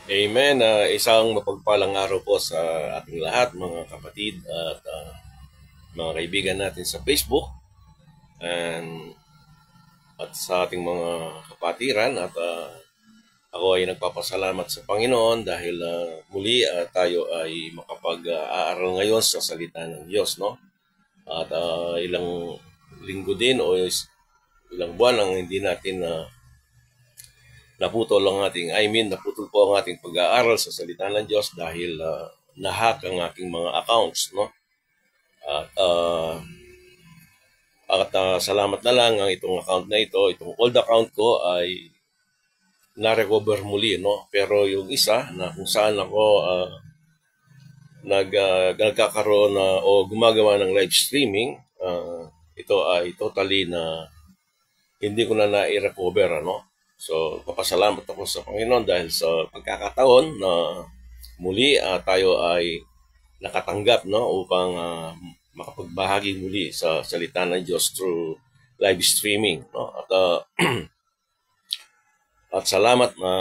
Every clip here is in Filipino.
Amen. Isang mapagpalang araw po sa ating lahat, mga kapatid at mga kaibigan natin sa Facebook and, at sa ating mga kapatiran. At ako ay nagpapasalamat sa Panginoon dahil muli tayo ay makapag-aaral ngayon sa salita ng Diyos. No? At ilang linggo din o ilang buwan ang hindi natin naputol po ang ating pag-aaral sa salita ng Diyos dahil nahack ang aking mga accounts, no? At salamat na lang ang itong account na ito, itong old account ko ay na-recover muli, no? Pero yung isa na kung saan ako nagkakaroon o gumagawa ng live streaming, ito ay totally na hindi ko na na-recover, ano? So, papasalamat ako sa Panginoon dahil sa pagkakataon na muli tayo ay nakatanggap, no, upang makapagbahagi muli sa salita ng Diyos through live streaming, no? At salamat na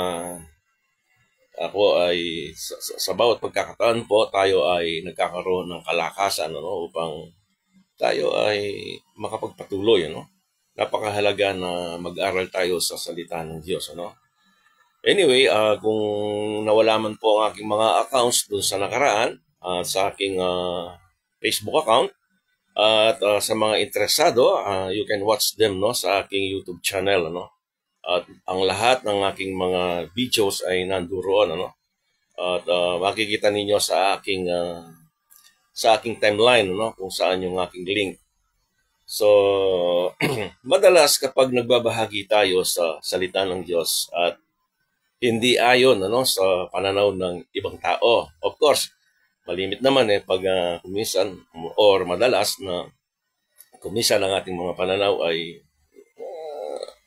ako ay sa bawat pagkakataon po tayo ay nagkakaroon ng kalakasan, ano, upang tayo ay makapagpatuloy, ano. Napakahalaga na mag-aral tayo sa salita ng Diyos, ano. Anyway, kung nawala man po ang aking mga accounts dun sa nakaraan, sa aking Facebook account, at sa mga interesado, you can watch them, no, sa aking YouTube channel, ano. At ang lahat ng aking mga videos ay nandoon, ano. At makikita ninyo sa aking timeline, no, kung saan yung aking link. So, madalas kapag nagbabahagi tayo sa salita ng Diyos at hindi ayon, ano, sa pananaw ng ibang tao. Of course, malimit naman pag kuminsan or madalas na kuminsan ang ating mga pananaw ay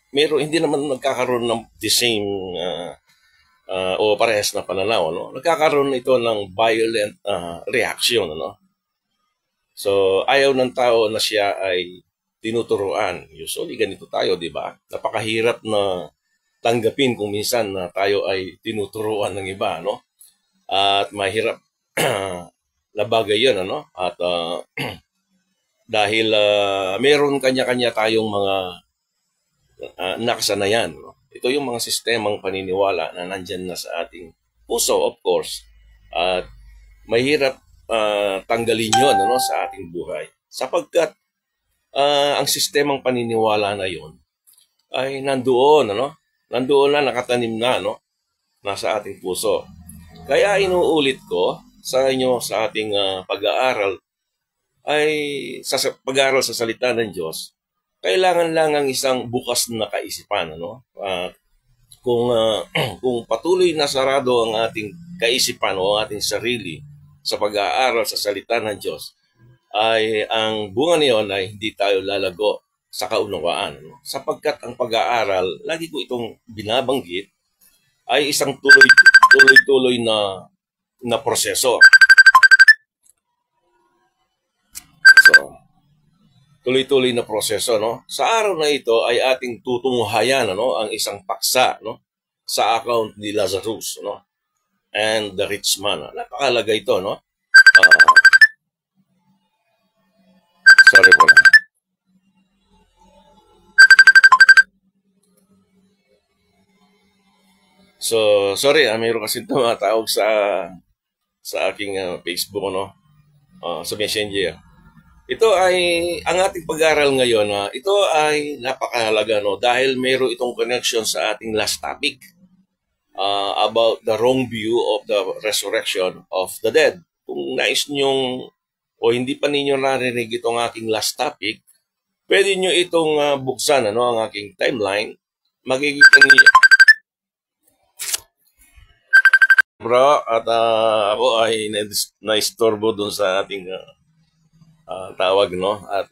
hindi naman nagkakaroon ng the same o parehas na pananaw, no? Nagkakaroon ito ng violent reaction, ano? So, ayaw ng tao na siya ay tinuturuan. Usually, ganito tayo, di ba? Napakahirap na tanggapin kung minsan na tayo ay tinuturuan ng iba, no? At mahirap na bagay yun, ano? At dahil meron kanya-kanya tayong mga nakasanayan, no? Ito yung mga sistemang paniniwala na nandyan na sa ating puso, of course. At mahirap tanggalin yun, ano, sa ating buhay. Sapagkat ang sistemang paniniwala na yun ay nandoon, ano? Nandoon na, nakatanim na, no? Nasa ating puso. Kaya inuulit ko sa inyo sa ating pag-aaral ay sa pag-aaral sa salita ng Diyos, kailangan lang ang isang bukas na kaisipan, ano? Kung patuloy na sarado ang ating kaisipan o ang ating sarili sa pag-aaral sa salita ng Diyos, ay ang bunga niyon ay hindi tayo lalago sa kaunawaan. No? Sapagkat ang pag-aaral, lagi ko itong binabanggit, ay isang tuloy-tuloy na proseso. So, tuloy-tuloy na proseso, no? Sa araw na ito ay ating tutunghayan, ano, ang isang paksa, no, sa account ni Lazarus, no, and the rich man. Napakalaga ito, no? Sorry po. So, sorry, mayroon kasi tumatawag sa aking Facebook, no? Sa Messenger. Ito ay, ang ating pag-aaral ngayon, ito ay napakahalaga, no? Dahil mayroon itong connection sa ating last topic about the wrong view of the resurrection of the dead. Kung nais nyong o hindi pa ninyo narinig itong aking last topic, pwede nyo itong buksan, ano, ang aking timeline. Makikita niyo. Bro, at ako ay na-istorbo dun sa ating tawag, no? At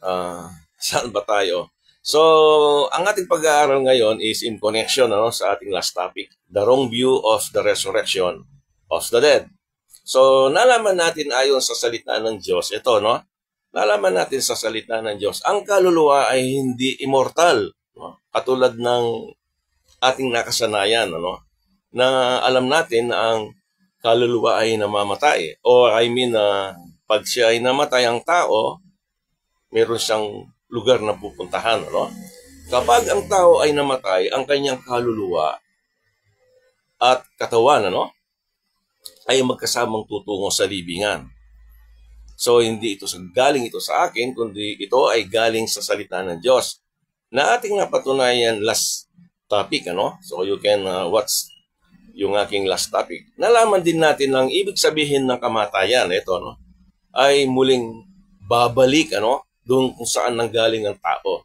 saan ba tayo? So, ang ating pag-aaral ngayon is in connection, ano, sa ating last topic, the wrong view of the resurrection of the dead. So, nalaman natin ayon sa salita ng Diyos, ito, no? Nalaman natin sa salita ng Diyos, ang kaluluwa ay hindi immortal, no? Katulad ng ating nakasanayan, ano? na alam natin na ang kaluluwa ay namamatay. O pag siya ay namatay ang tao, meron siyang lugar na pupuntahan. No? Kapag ang tao ay namatay, ang kanyang kaluluwa at katawan ay magkasamang tutungo sa libingan. So hindi ito galing ito sa akin, kundi ito ay galing sa salita ng Diyos na ating napatunayan last topic. So you can watch yung aking last topic. Nalaman din natin ang ibig sabihin ng kamatayan. Ito ay muling babalik doon kung saan nanggaling ang tao.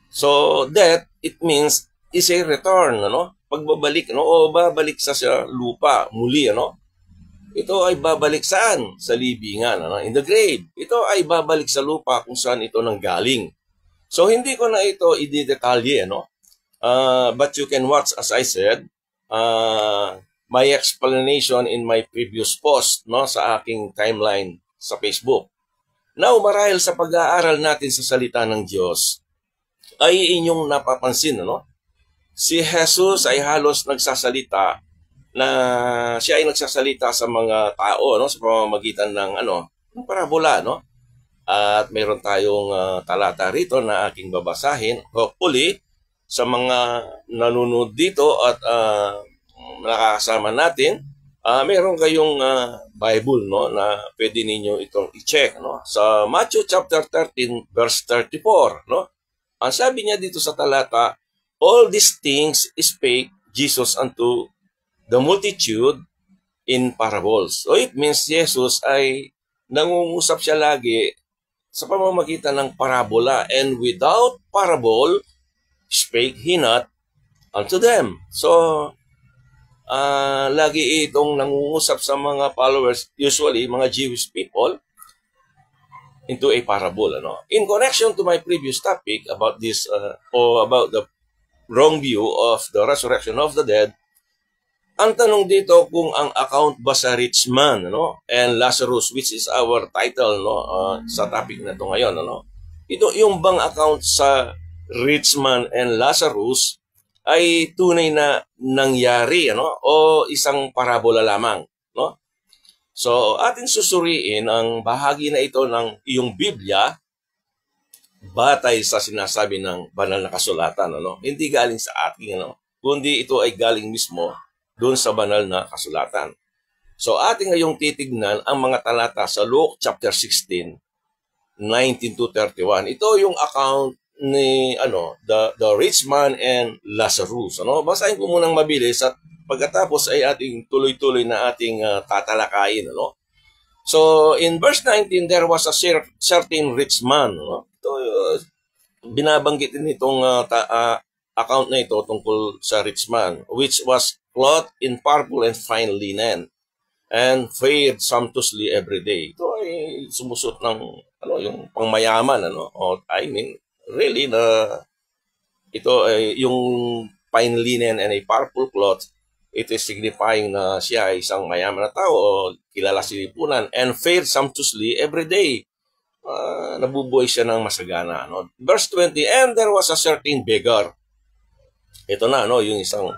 So death, it means is a return. Pagbabalik o babalik sa lupa muli. Ito ay babalik saan? Sa libingan, in the grave. Ito ay babalik sa lupa kung saan ito nanggaling. So hindi ko na ito i-detalye, but you can watch, as I said, my explanation in my previous post sa aking timeline sa Facebook. Now, marahil sa pag-aaral natin sa salita ng Diyos, ay inyong napapansin, si Jesus ay halos nagsasalita na siya ay nagsasalita sa mga tao sa pamamagitan ng ng parabola. At meron tayong talata rito na aking babasahin. Hopefully, sa mga nanonood dito at nakakasama natin, meron kayong Bible na pwede ninyo itong i-check. Sa Matthew chapter 13 verse 34, ang sabi niya dito sa talata, all these things spake Jesus unto the multitude in parables. So it means Jesus ay nangungusap siya lagi sa pamamagitan ng parabola, and without parable spake he not unto them. So lagi itong nangungusap sa mga followers, usually mga Jewish people, into a parable. In connection to my previous topic about this or about the wrong view of the resurrection of the dead, ang tanong dito kung ang account ba sa rich man and Lazarus, which is our title sa topic na ito ngayon. Ito yung bang account sa rich man and Lazarus ay tunay na nangyari o isang parabola lamang. So atin susuriin ang bahagi na ito ng iyong Biblia batay sa sinasabi ng banal na kasulatan. Hindi galing sa ating kundi ito ay galing mismo doon sa banal na kasulatan. So ating ngayong titignan ang mga talata sa Luke chapter 16, 19 to 31. Ito yung account ni the rich man and Lazarus. Basahin ko munang mabilis at pagkatapos ay ating tuloy-tuloy na ating tatalakayin. So in verse 19, there was a certain rich man. Ito, binabanggit din itong account na ito tungkol sa rich man, which was clothed in purple and fine linen, and fared sumptuously every day. Ito ay sumusot ng yung pangmayaman, o I mean, really ito ay yung fine linen and a purple cloth. It is signifying na siya ay isang mayaman na tao o kilala sa lipunan, and fared sumptuously every day. Nabubuhay siya ng masagana. Verse 20, and there was a certain beggar. Ito na, yung isang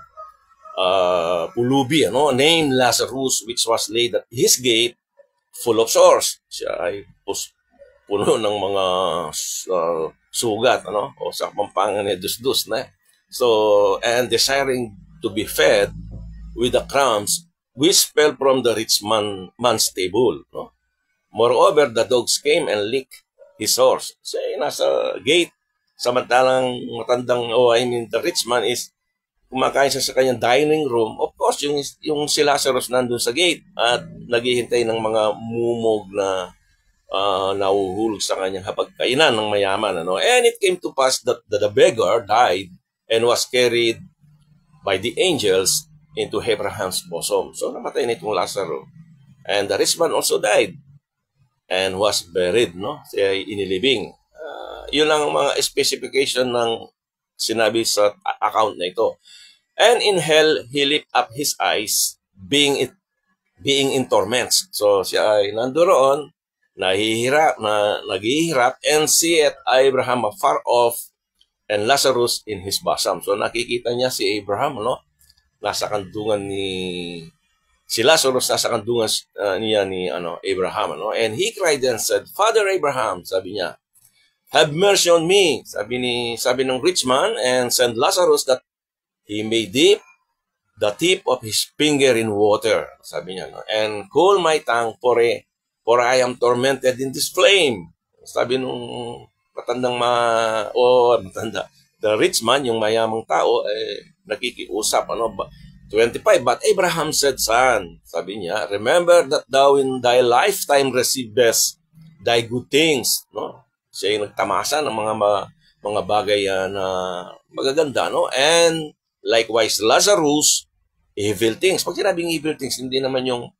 pulubi, named Lazarus, which was laid at his gate full of sores. Siya ay puno ng mga sugat, o sa pampangan ni dus-dus na. So, and desiring to be fed with the crumbs which fell from the rich man's table. Moreover, the dogs came and licked his sores. So, nasa gate, samantalang the rich man is kumakain siya sa kanyang dining room. Of course, yung si Lazarus nandun sa gate at naghihintay ng mga mumog na nahuhulog sa kanyang hapagkainan ng mayaman. And it came to pass that the beggar died and was carried by the angels into Abraham's bosom. So namatay na itong Lazarus. And the rich man also died and was buried. Siya ay inilibing. Yun lang ang mga specification ng sinabi sa account na ito. And in hell, he lift up his eyes, being in torments. So siya ay nandoon, naghihirap, and seeth Abraham afar off, and Lazarus in his bosom. So nakikita niya si Abraham, nasa kandungan ni si Lazarus nasa kandungan niya ni Abraham, and he cried and said, Father Abraham, sabi niya, have mercy on me, sabi ng rich man, and send Lazarus that he may dip the tip of his finger in water, sabi niya, and cool my tongue, for I am tormented in this flame. Sabi nung the rich man, yung mayamang tao, nakikiusap, 25, but Abraham said, Son, sabi niya, remember that thou in thy lifetime receivest thy good things, Siya yung nagtamasa ng mga bagay na magaganda, and likewise Lazarus, evil things. Pag sinabing evil things, hindi naman yung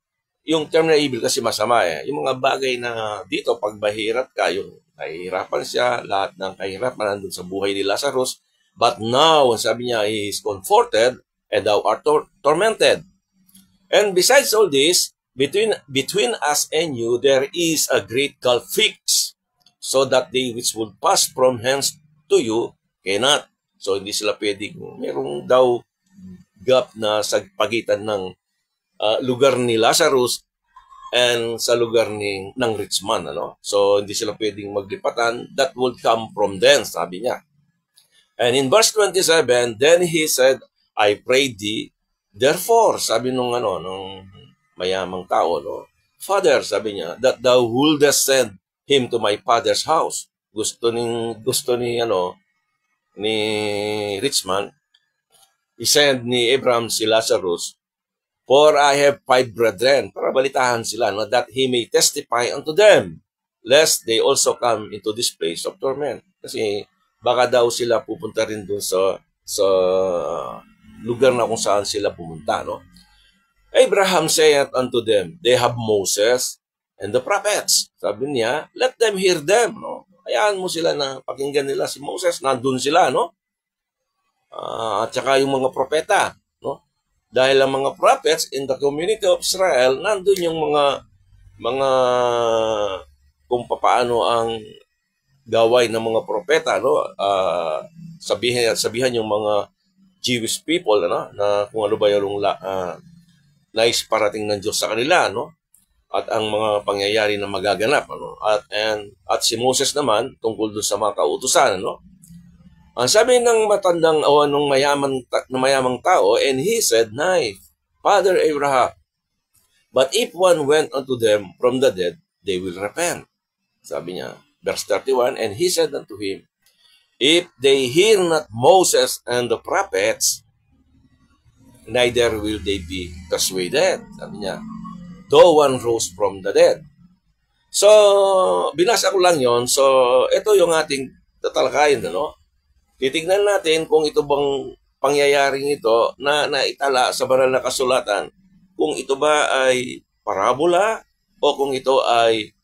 term na evil kasi masama Yung mga bagay na dito, pag mahirap ka, yung kahirapan siya, lahat ng kahirapan nandun sa buhay ni Lazarus. But now, sabi niya, he is comforted, and thou art tormented. And besides all this, between us and you, there is a great gulf fixed, so that they which would pass from hence to you cannot. So, hindi sila pwedeng, merong daw gap na sa pagitan ng lugar ni Lazarus and sa lugar ng rich man. So, hindi sila pwedeng maglipatan. That would come from them, sabi niya. And in verse 27, then he said, I pray thee, therefore, sabi nung mayamang tao, Father, sabi niya, that thou wouldest send him to my father's house. Gusto ni rich man, i-send ni Abraham si Lazarus, for I have 5 brethren, para balitahan sila, that he may testify unto them, lest they also come into this place of torment. Kasi baka daw sila pupunta rin dun sa lugar na kung saan sila pumunta. Abraham saith unto them, they have Moses and the prophets. Sabi niya, let them hear them. Hayaan mo sila na pakinggan nila si Moses. Nandun sila, at saka yung mga propeta. Dahil ang mga prophets in the community of Israel, nandun yung mga kung paano ang gaway ng mga propeta, sabihan yung mga Jewish people, na kung ano ba yung nais parating ng Diyos sa kanila, at ang mga pangyayari na magaganap, at si Moses naman tungkol doon sa mga kautusan, Ang sabi ng matandang nung mayamang tao, and he said, Nay, Father Abraham, but if one went unto them from the dead, they will repent. Sabi niya, verse 31, and he said unto him, if they hear not Moses and the prophets, neither will they be persuaded. Sabi niya, though one rose from the dead. So, binasa ko lang yon. So, ito yung ating tatalakayin, Titignan natin kung ito bang pangyayaring ito na naitala sa banal na kasulatan, kung ito ba ay parabola o kung ito ay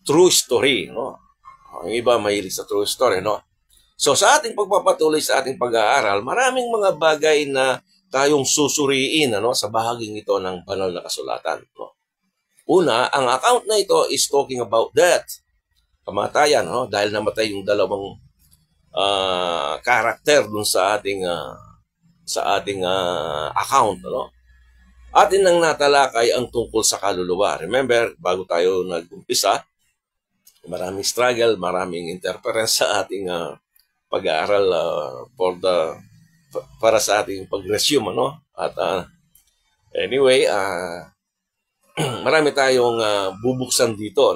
true story, Ang iba mahilig sa true story, So, sa ating pagpapatuloy sa ating pag-aaral, maraming mga bagay na tayong susuriin sa bahaging ito ng banal na kasulatan. Una, ang account na ito is talking about death, kamatayan, dahil namatay yung dalawang karakter dun sa ating account. Atin nang natalakay ang tungkol sa kaluluwa. Remember, bago tayo nag-umpisa, maraming struggle, maraming interference sa ating pag-aaral para sa ating pag-resume, At anyway, marami tayong bubuksan dito,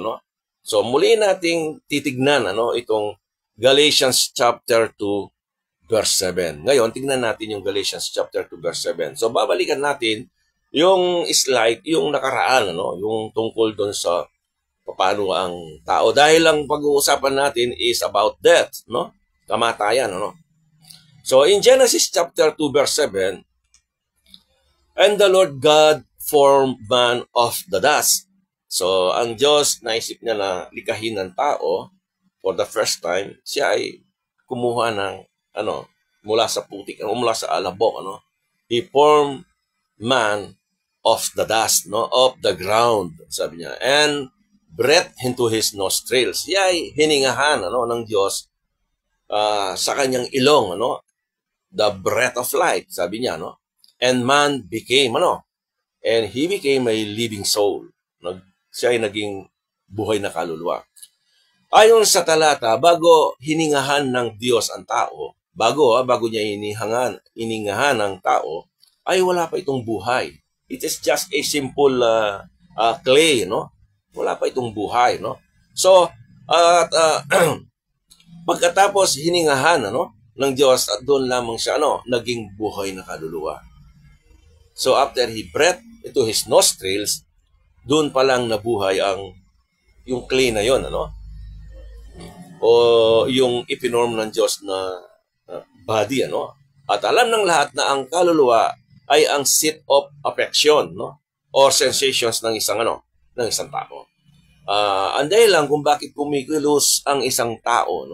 So muli nating titignan itong Galatians chapter 2 verse 7. Ngayon, tingnan natin yung Galatians chapter 2 verse 7. So babalikan natin yung slide, yung nakaraan, yung tungkol doon sa paano ang tao. Dahil ang pag-uusapan natin is about death, kamatayan, So in Genesis chapter 2 verse 7, and the Lord God formed man of the dust. So ang Diyos, naisip niya na likahin ng tao for the first time. Siya ay kumuha ng mula sa putik, mula sa alabok, He formed man of the dust, of the ground, sabi niya, and breath into his nostrils. Siya ay hiningahan ng Diyos sa kanyang ilong, the breath of life, sabi niya, And man became, and he became a living soul. Siya ay naging buhay na kaluluwa. Ayon sa talata, bago hiningahan ng Diyos ang tao, bago niya hiningahan ng tao, ay wala pa itong buhay. It is just a simple clay, no? Wala pa itong buhay, no? So, pagkatapos hiningahan, ng Diyos, at doon lamang siya, naging buhay na kaluluwa. So, after he breathed into his nostrils, doon pa lang nabuhay yung clay na yon, o yung ipinorm ng Diyos na body, At alam ng lahat na ang kaluluwa ay ang seat of affection, or sensations ng isang tao. Ang dahilan kung bakit kumikilos ang isang tao,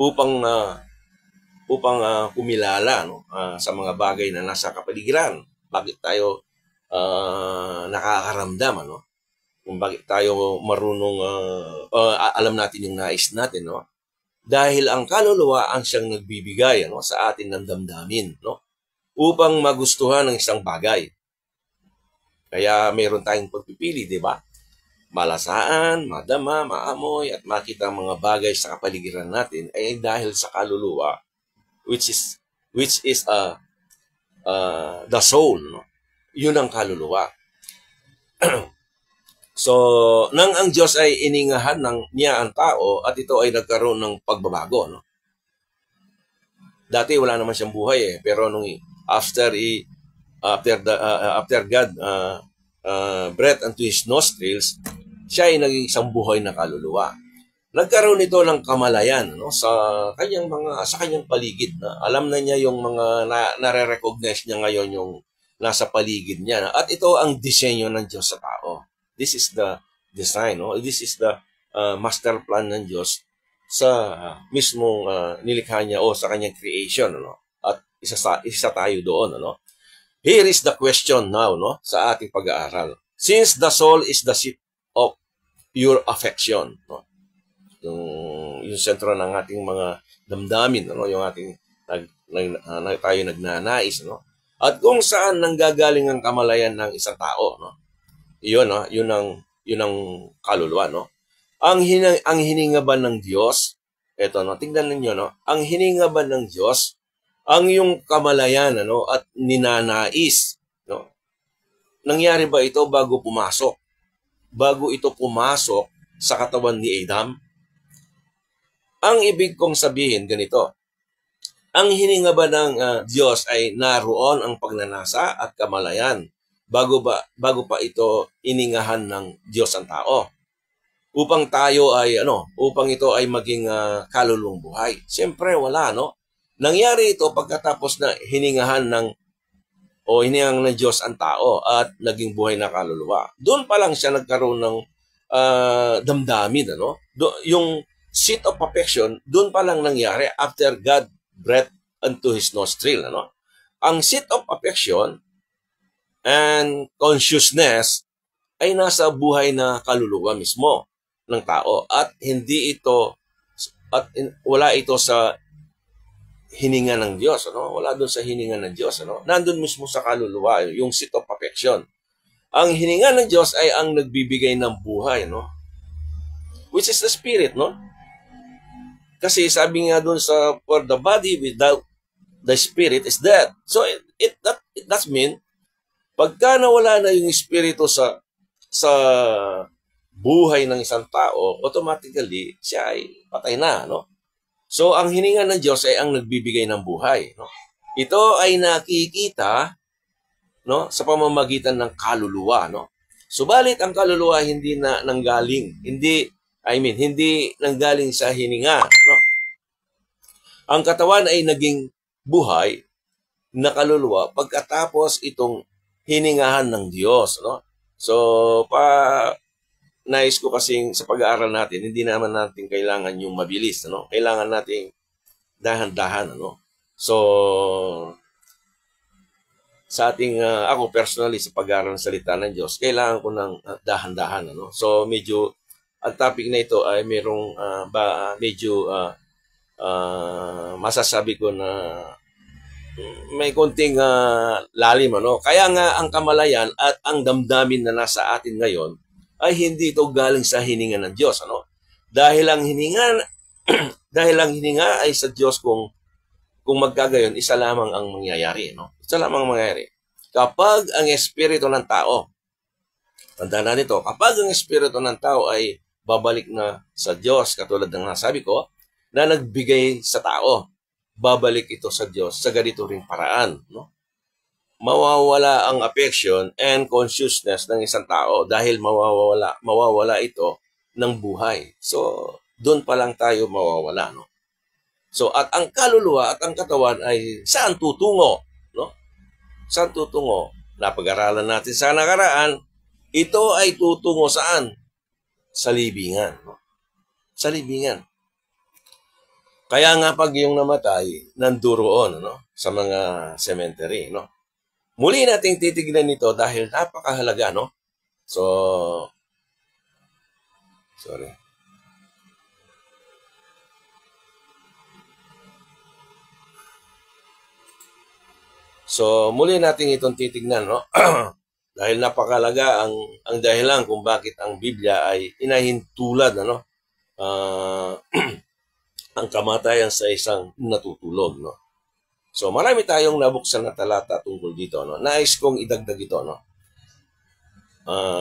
upang kumilala, sa mga bagay na nasa kapaligiran. Bakit tayo nakakaramdam, kung bakit tayo marunong alam natin yung nais natin, dahil ang kaluluwa ang siyang nagbibigay, sa atin ng damdamin, upang magustuhan ng isang bagay. Kaya mayroon tayong pagpipili, di ba? Malasaan, madama, maamoy, at makita ang mga bagay sa kapaligiran natin ay dahil sa kaluluwa, which is the soul, Yun ang kaluluwa. So, nang ang Diyos ay iningahan niya ang tao at ito ay nagkaroon ng pagbabago, Dati wala naman siyang buhay pero nung after God breathed into his nostrils, siya ay naging isang buhay na kaluluwa. Nagkaroon ito ng kamalayan, sa kanyang paligid, na alam na niya yung mga nare-recognize niya ngayon yung nasa paligid niya, at ito ang disenyo ng Diyos sa tao. This is the design, This is the master plan ng Diyos sa mismong nilikha niya o sa kanyang creation, At isa tayo doon, Here is the question now, sa ating pag-aaral. Since the soul is the seat of your affection, yung sentro ng ating mga damdamin, yung ating tayo nagnanais, at kung saan nanggagaling ang kamalayan ng isang tao, yun ang kaluluwa, Ang hininga ba ng Diyos, tingnan ninyo, ang hininga ba ng Diyos, ang yung kamalayan, at ninanais, nangyari ba ito bago pumasok? Bago ito pumasok sa katawan ni Adam? Ang ibig kong sabihin ganito, ang hininga ba ng Diyos ay naroon ang pagnanasa at kamalayan bago pa ito iningahan ng Diyos ang tao? Upang ito ay maging kaluluwang buhay. Siyempre wala, Nangyari ito pagkatapos na hiningahan ng Diyos ang tao at naging buhay na kaluluwa. Doon pa lang siya nagkaroon ng damdamin, Yung seat of affection, doon pa lang nangyari after God breathed into his nostril, Ang seat of affection and consciousness ay nasa buhay na kaluluwa mismo ng tao at wala ito sa hininga ng Diyos, Wala doon sa hininga ng Diyos, Nandun mismo sa kaluluwa, yung seat of affection. Ang hininga ng Diyos ay ang nagbibigay ng buhay, Which is the spirit, Kasi sabi nga doon for the body without the spirit is dead. So it does mean pagka nawala na yung espiritu sa buhay ng isang tao, automatically siya ay patay na, So ang hininga ng Diyos ay ang nagbibigay ng buhay, Ito ay nakikita, sa pamamagitan ng kaluluwa, Subalit ang kaluluwa hindi nanggaling sa hininga, Ang katawan ay naging buhay na kaluluwa pagkatapos itong hiningahan ng Diyos, So, nais ko kasing sa pag-aaral natin, hindi naman natin kailangan yung mabilis, Kailangan nating dahan-dahan, So, sa ating, ako personally sa pag-aaral ng salita ng Diyos, kailangan ko ng dahan-dahan, So, medyo, ang topic na ito ay merong masasabi ko na may konting lalim, ano? Kaya nga ang kamalayan at ang damdamin na nasa atin ngayon ay hindi ito galing sa hininga ng Diyos, ano? Dahil ang hininga dahil ang hininga ay sa Diyos, kung magkagayon, isa lamang ang mangyayari, no? Isa lamang ang mangyayari. Kapag ang espiritu ng tao, tandaan na nito, kapag ang espiritu ng tao ay babalik na sa Diyos, katulad ng nasabi ko, na nagbigay sa tao, babalik ito sa Diyos sa ganito ring paraan, no? Mawawala ang affection and consciousness ng isang tao dahil mawawala ito ng buhay. So, doon pa lang tayo mawawala, no? So, at ang kaluluwa at ang katawan ay saan tutungo, no? Saan tutungo? Napag-aralan natin sa nakaraan, ito ay tutungo saan? Sa libingan, no? Sa libingan. Kaya nga pag yung namatay, nanduroon, no? Sa mga cemetery, no? Muli nating titignan ito dahil napakahalaga, no? So, sorry. So, muli natin itong titignan, no? Dahil napakalaga ang dahilan kung bakit ang Biblia ay inahintulad, ano? Ang kamatayan sa isang natutulog, no? So, marami tayong nabuksan na talata tungkol dito, no? Nais kong idagdag ito, no?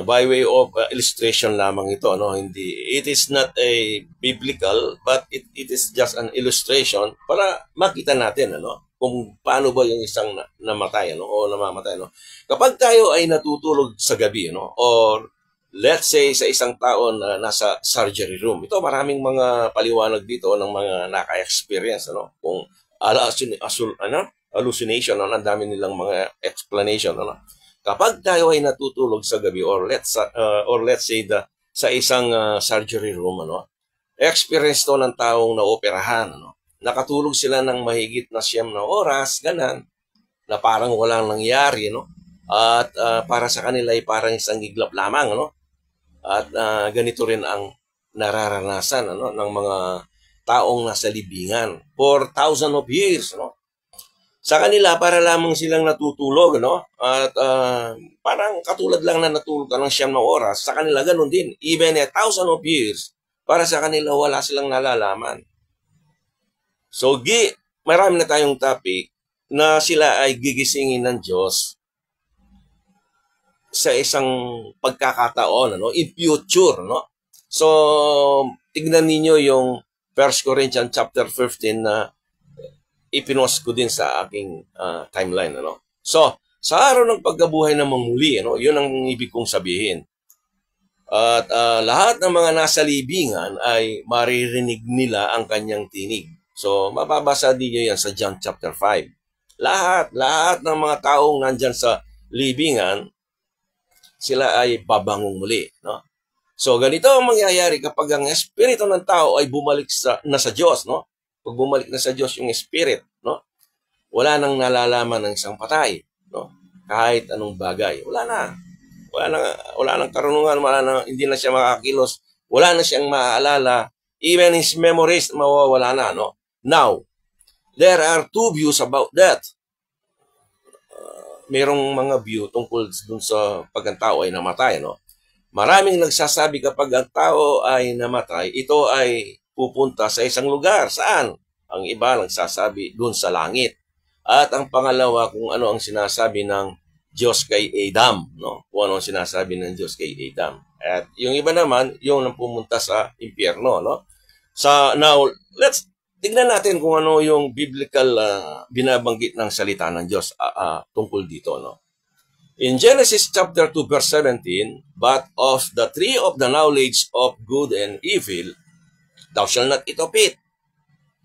By way of illustration lamang ito, no? Hindi, it is not a biblical, but it is just an illustration para makita natin, ano? Kung paano ba yung isang namatay, ano? O namamatay, no? Kapag tayo ay natutulog sa gabi, no? Or let's say sa isang tao na nasa surgery room. Ito maraming mga paliwanag dito ng mga naka-experience, ano? Kung hallucination, ano? Ang dami nilang mga explanation, ano? Kapag tayo ay natutulog sa gabi or let's say sa isang surgery room, ano? Experience to ng taong naoperahan, ano? Nakatulog sila ng mahigit na 9 na oras, ganan, na parang walang nangyari, no? At para sa kanila ay parang isang iglap lamang, no? At ganito rin ang nararanasan, ano, ng mga taong nasa libingan for thousands of years, no? Sa kanila, para lamang silang natutulog, no? At parang katulad lang na natulog ka ng 9 na oras, sa kanila ganun din. Even 1,000 of years, para sa kanila wala silang nalalaman. So, marami na tayong topic na sila ay gigisingin ng Diyos sa isang pagkakataon, ano, in future, no? So, tignan ninyo yung 1 Corinthians chapter 15 na ipinost ko din sa aking timeline, ano? So, sa araw ng pagkabuhay na mamuli, ano, yun ang ibig kong sabihin. At lahat ng mga nasa libingan ay maririnig nila ang kanyang tinig. So, mababasa niyo yan sa John chapter 5. Lahat ng mga taong nandyan sa libingan, sila ay babangong muli, no? So, ganito ang mangyayari kapag ang espiritu ng tao ay bumalik na sa Diyos, no? Pag bumalik na sa Diyos yung spirit, no? Wala nang nalalaman ng isang patay, no? Kahit anong bagay, wala na. Wala nang karunungan, hindi na siya makakilos, wala na siyang maaalala, even his memories mawawala na, no? Now, there are two views about that. Merong mga view tungkol dun sa pag ang tao ay namatay, no? Maraming nagsasabi kapag ang tao ay namatay, ito ay pupunta sa isang lugar. Saan? Ang iba nagsasabi dun sa langit. At ang pangalawa, kung ano ang sinasabi ng Diyos kay Adam, no? Kung ano ang sinasabi ng Diyos kay Adam. At yung iba naman, yung pumunta sa impyerno, no? Now, tignan natin kung ano yung biblical binabanggit ng salita ng Diyos tungkol dito, no? In Genesis chapter 2 verse 17, but of the tree of the knowledge of good and evil, thou shalt not eat of it.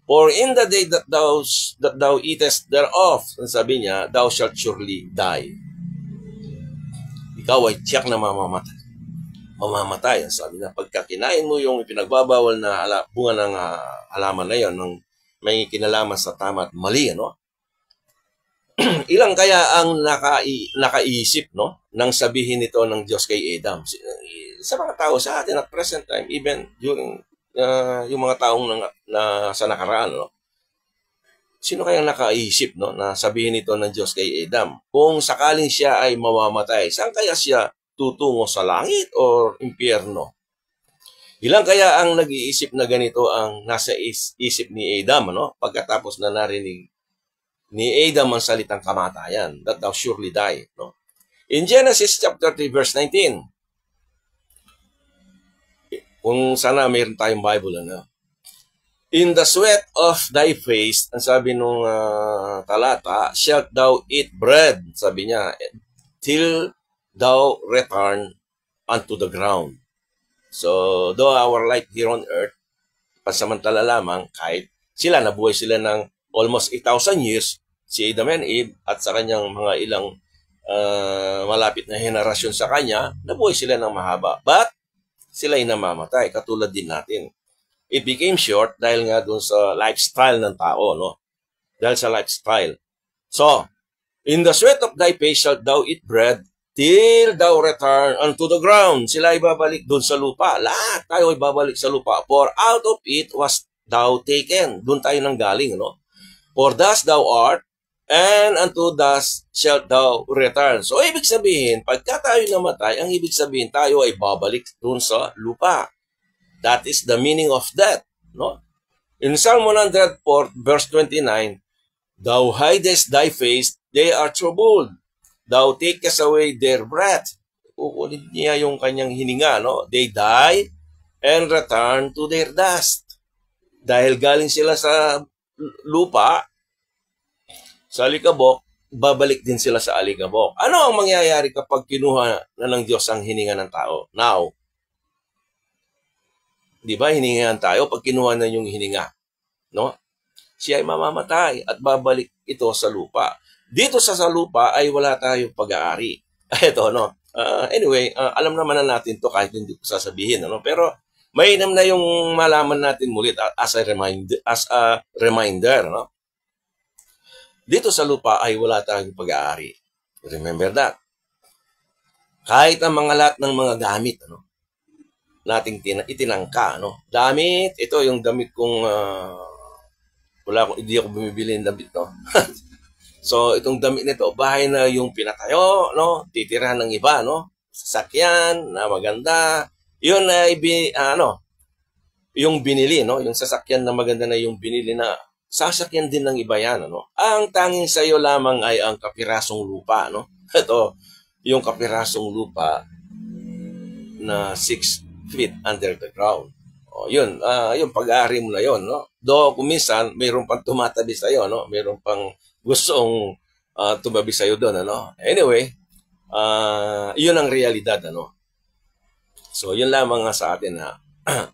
For in the day that thou eatest thereof, sabi niya, thou shalt surely die. Ikaw ay tiyak na mamamatay. Sabi na, pagka kinain mo yung ipinagbabawal na bunga ng halaman na yun, ng may kinalaman sa tama at mali, ano? Ilang kaya ang nakaisip, no, nang sabihin nito ng Diyos kay Adam? Sa mga tao sa atin at present time, even during yung mga taong sa nakaraan, no? Sino kayang nakaisip, no, na sabihin ito ng Diyos kay Adam? Kung sakaling siya ay mamamatay, saan kaya siya tutungo, sa langit o impyerno? Ilang kaya ang nag-iisip na ganito ang nasa isip ni Adam, no? Pagkatapos na narinig ni Adam ang salitang kamatayan, that thou surely die, no? In Genesis chapter 3 verse 19, kung sana mayroon tayong Bible, ano? In the sweat of thy face, ang sabi nung talata, shalt thou eat bread, sabi niya, till thou return unto the ground. So, though our life here on earth, pansamantala lamang, kahit sila, nabuhay sila ng almost 8,000 years, si Adam and Eve, at sa kanyang mga ilang malapit na henerasyon sa kanya, nabuhay sila ng mahaba. But, sila ay namamatay, katulad din natin. It became short dahil nga dun sa lifestyle ng tao, no? Dahil sa lifestyle. So, in the sweat of thy face shalt thou eat bread, till thou return unto the ground. Sila ay babalik doon sa lupa. Lahat tayo ay babalik sa lupa. For out of it was thou taken. Doon tayo nang galing, no? For thus thou art, and unto thus shalt thou return. So, ibig sabihin, pagka tayo namatay, ang ibig sabihin, tayo ay babalik doon sa lupa. That is the meaning of death, no? In Psalm 104, verse 29, thou hidest thy face, they are troubled. Thou takest away their breath. Kukunin niya yung kanyang hininga, no? They die and return to their dust. Dahil galing sila sa lupa, sa alikabok, babalik din sila sa alikabok. Ano ang mangyayari kapag kinuha na ng Diyos ang hininga ng tao? Now, di ba, hiningahan tayo pag kinuha na yung hininga, no? Siya ay mamamatay at babalik ito sa lupa. Dito sa lupa ay wala tayong pag-aari. Ito, no? Anyway, alam naman na natin to kahit hindi ko sasabihin, ano? Pero mainam na yung malaman natin mulit as a reminder, no? Dito sa lupa ay wala tayong pag-aari. Remember that. Kahit ang mga lahat ng mga gamit, ano, nating itinangka, no? Damit, ito yung damit kong hindi ako bumibili ng damit, no? So, itong damit nito, bahay na yung pinatayo, no? Titirahan ng iba, no? Sasakyan na maganda. Yun ay, yung binili, no? Yung sasakyan na maganda na yung binili na sasakyan din ng iba yan, no? Ang tanging sa'yo lamang ay ang kapirasong lupa, no? Ito, yung kapirasong lupa na 6 feet under the ground. O, yun, yung pag-aari mo na yun, no? Do kung minsan, mayroon pang tumatabi sa'yo, no? Mayroon pang gustong tumabi sa'yo doon, ano? Anyway, yun ang realidad, ano? So, yun lamang nga sa atin, ha?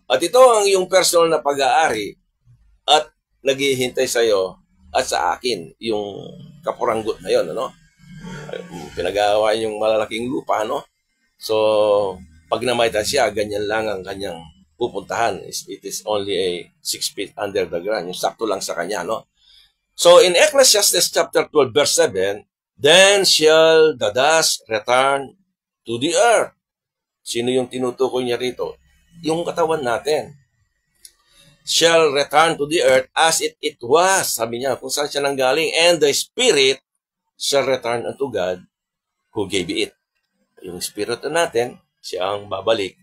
At ito ang yung personal na pag-aari at naghihintay sa'yo at sa akin, yung kapuranggot na yun, ano? Pinag-aawa yung malalaking lupa, no? So, pag namaytan siya, ganyan lang ang kanyang pupuntahan. It is only a 6 feet under the ground. Yung sakto lang sa kanya, no? So, in Ecclesiastes chapter 12, verse 7, then shall the dust return to the earth. Sino yung tinutukoy niya rito? Yung katawan natin. Shall return to the earth as it was. Sabi niya, kung saan siya nanggaling. And the spirit shall return unto God who gave it. Yung spirit natin, siya ang babalik.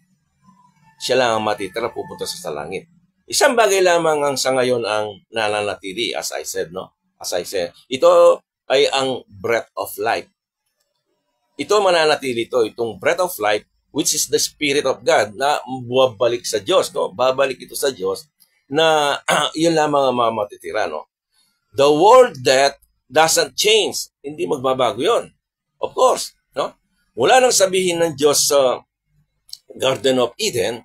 Siya lang ang matitira, pupunta sa langit. Isang bagay lamang ang sa ngayon ang nananatili, as I said, no? As I said, ito ay ang breath of life. Ito mananatili ito, itong breath of life, which is the Spirit of God, na babalik sa Diyos, no? Babalik ito sa Diyos, na yun lamang ang mamatitira, no? The world death doesn't change. Hindi magbabago yun. Of course, no? Wala nang sabihin ng Diyos sa Garden of Eden,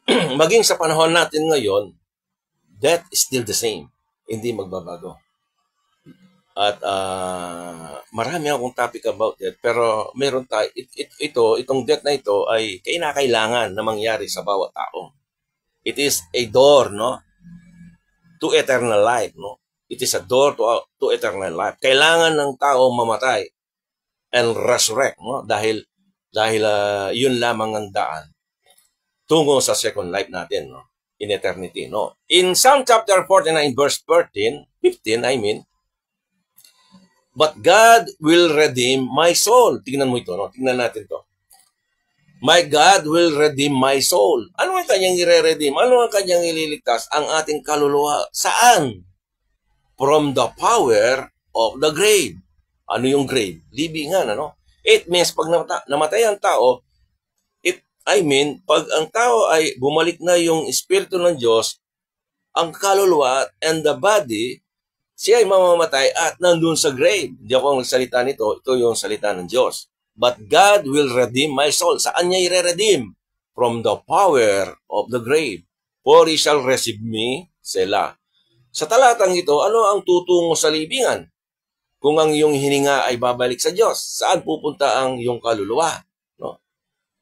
maging sa panahon natin ngayon, death is still the same. Hindi magbabago. At marami akong topic about it, pero meron tayo, itong death na ito ay kailangan na mangyari sa bawat tao. It is a door, no? To eternal life, no? It is a door to eternal life. Kailangan ng tao mamatay and resurrect, no? Dahil yun lamang ang daan tungo sa second life natin, no? in eternity, no? In Psalm chapter 49, verse 15, but God will redeem my soul. Tingnan mo ito, no? Tingnan natin to. My God will redeem my soul. Ano ang kanyang i-redeem? Ano ang kanyang ililigtas? Ang ating kaluluwa. Saan? From the power of the grave. Ano yung grave? Libingan, ano? It means pag namatay ang tao, pag ang tao ay bumalik na yung Espiritu ng Diyos, ang kaluluwa and the body, siya ay mamamatay at nandun sa grave. Hindi ako magsalita nito, ito yung salita ng Diyos. But God will redeem my soul. Saan niya i-redeem? From the power of the grave. For he shall receive me, Selah. Sa talatang ito, ano ang tutungo sa libingan? Kung ang iyong hininga ay babalik sa Diyos, saan pupunta ang iyong kaluluwa? No?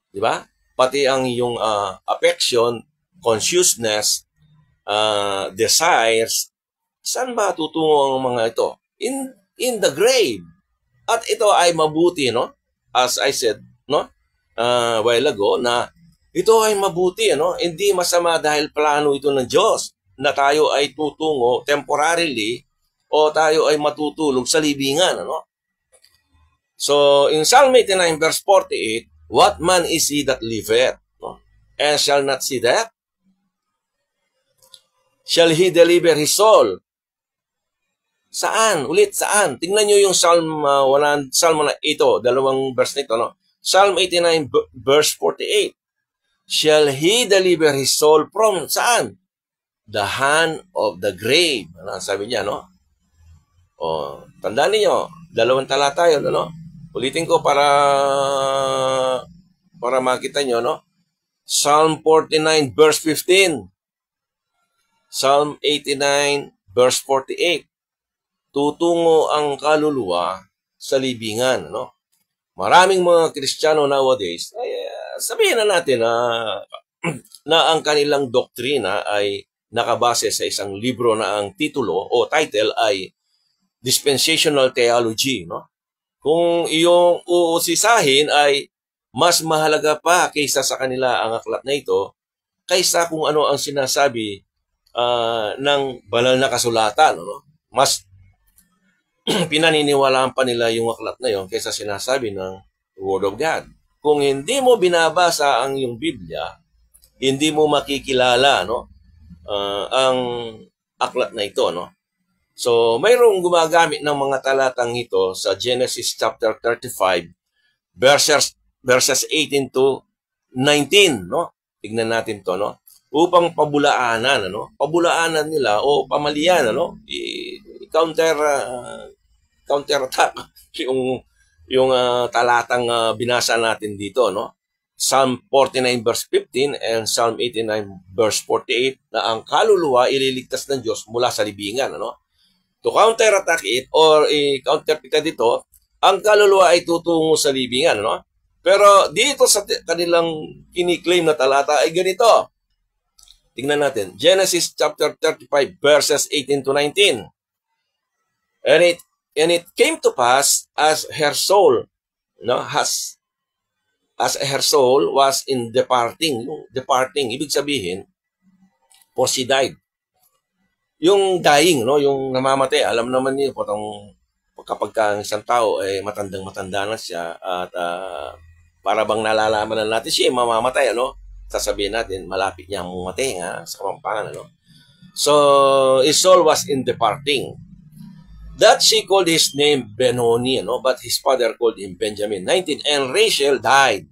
Di ba? Pati ang iyong affection, consciousness, desires, saan ba tutungo ang mga ito? In the grave. At ito ay mabuti, no? As I said, no? While ago, na ito ay mabuti, no? Hindi masama dahil plano ito ng Diyos na tayo ay tutungo temporarily o tayo ay matutulog sa libingan, ano? So, in Psalm 89 verse 48, what man is he that liveth, no? And shall not see death? Shall he deliver his soul? Saan? Ulit, saan? Tingnan nyo yung Psalm na ito, dalawang verse nito, no? Psalm 89 verse 48. Shall he deliver his soul from, saan? The hand of the grave. Ano, sabi niya, no? O, tandaan niyo, dalawang talata yun, no? Ulitin ko para makita nyo, no? Psalm 49 verse 15. Psalm 89 verse 48. Tutungo ang kaluluwa sa libingan, no? Maraming mga Kristiyano nowadays, ay, sabihin na natin na ang kanilang doktrina ay nakabase sa isang libro na ang titulo o title ay Dispensational Theology, no? Kung iyong uusisahin ay mas mahalaga pa kaysa sa kanila ang aklat na ito kaysa kung ano ang sinasabi ng banal na kasulatan, no? Mas pinaniniwalaan pa nila yung aklat na yon kaysa sinasabi ng Word of God. Kung hindi mo binabasa ang iyong Biblia, hindi mo makikilala, no, ang aklat na ito, no. So, mayroong gumagamit ng mga talatang ito sa Genesis chapter 35 verses 18 to 19, no. Tignan natin to, no. Upang pabulaanan, ano, pabulaanan nila o pamalian, ano, counter-attack yung talatang binasa natin dito, no? Psalm 49 verse 15 and Psalm 89 verse 48 na ang kaluluwa ililigtas ng Diyos mula sa libingan, ano? To counter-attack it or counter-pita dito, ang kaluluwa ay tutungo sa libingan, no? Pero dito sa kanilang kiniklaim na talata ay ganito. Tingnan natin. Genesis chapter 35 verses 18 to 19. And it came to pass as her soul, no, as her soul was in departing, ibig sabihin, for she died. Yung dying, no, yung namamatay, alam naman niyo po kapag isang tao ay matandang-matanda na siya at para bang nalalaman na natin siya mamamatay, ano? Sasabihin natin malapit niya mamatay nga sa kamampangan, ano? So his soul was in departing. That she called his name Benoni, no? But his father called him Benjamin. 19. And Rachel died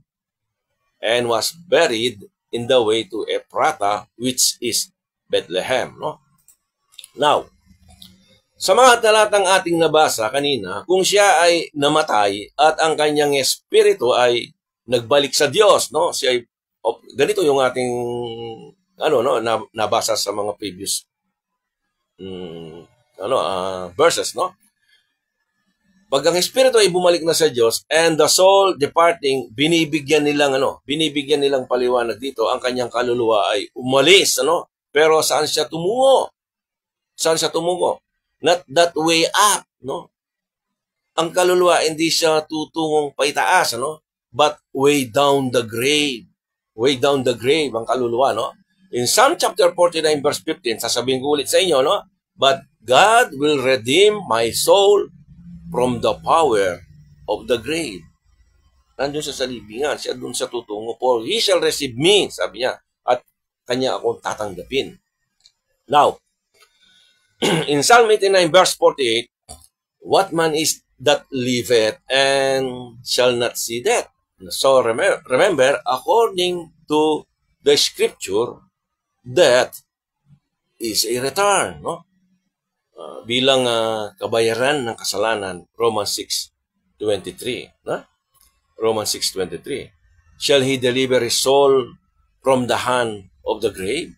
and was buried in the way to Ephrata, which is Bethlehem, no? Now, sa mga talatang ating nabasa kanina, kung siya ay namatay at ang kanyang espiritu ay nagbalik sa Diyos, no? Siya ay ganito yung ating nabasa sa mga previous verses, no? Pag ang espiritu ay bumalik na sa Diyos and the soul departing, binibigyan nilang paliwanag dito, ang kanyang kaluluwa ay umalis, ano? Pero saan siya tumungo? Saan siya tumungo? Not that way up, no? Ang kaluluwa hindi siya tutungong paitaas, ano? But way down the grave. Way down the grave ang kaluluwa, no? In Psalm chapter 49 verse 15, sasabihin ko ulit sa inyo, no? But God will redeem my soul from the power of the grave. Nandun siya sa libingan, siya dun sa tutungo. For he shall receive me, sabi niya, at kanya akong tatanggapin. Now, in Psalm 89 verse 48, what man is that liveth and shall not see death? So remember, according to the scripture, death is a return, no? Bilang kabayaran ng kasalanan, Romans 6:23, no? Romans 6:23. Shall he deliver his soul from the hand of the grave?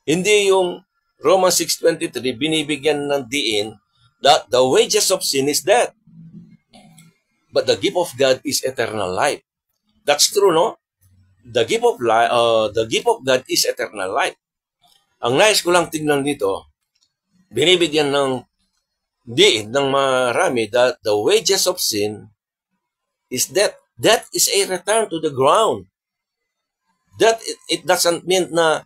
Hindi yung Romans 6:23 binibigyan ng diin that the wages of sin is death, but the gift of God is eternal life. That's true, no? The gift of God is eternal life. Ang nais ko lang tignan dito, binibigyan ng diin ng marami that the wages of sin is death. Death is a return to the ground. That it doesn't mean na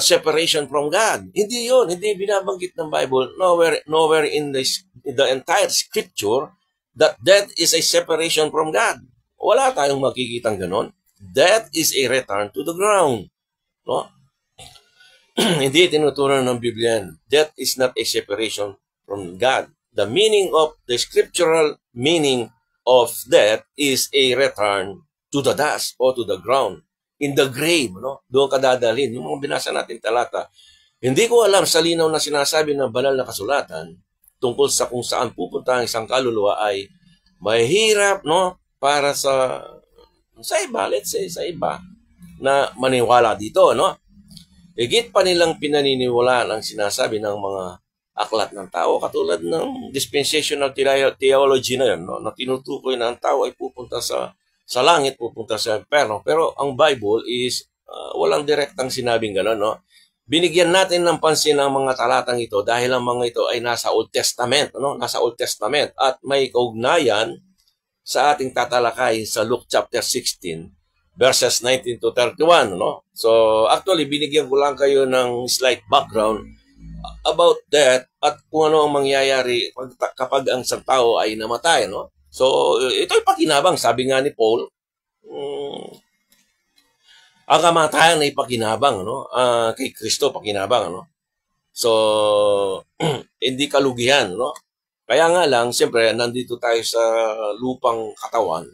separation from God. Hindi yun. Hindi binabanggit ng Bible. Nowhere in the entire scripture that death is a separation from God. Wala tayong makikitang ganon. Death is a return to the ground. No? Hindi tinuturuan ng Biblia. Death is not a separation from God. The meaning of the scriptural meaning of death is a return to the dust or to the ground. In the grave, no? Doon ka dadalhin. Yung mga binasa natin talata. Hindi ko alam sa linaw na sinasabi ng banal na kasulatan tungkol sa kung saan pupunta ang isang kaluluwa ay mahirap, no? Para sa iba, let's say, sa iba na maniwala dito, no? Higit pa nilang pinaniniwalaan ang sinasabi ng mga aklat ng tao, katulad ng dispensational theology na yun, no? Na tinutukoy na ang tao ay pupunta sa langit, pupunta sa impyerno. Pero ang Bible is walang direktang sinabing gano'n, no? Binigyan natin ng pansin ang mga talatang ito dahil ang mga ito ay nasa Old Testament, no? Nasa Old Testament at may kaugnayan sa ating tatalakay sa Luke chapter 16 verses 19 to 31, no? So actually binigyan ko lang kayo ng slight background about death at kung ano ang mangyayari kapag ang isang tao ay namatay, no? So, ito'y pakinabang, sabi nga ni Paul, ang kamatayan ay pakinabang, no? Kay Kristo pakinabang, no? So, hindi kalugihan, no? Kaya nga lang, siyempre, nandito tayo sa lupang katawan.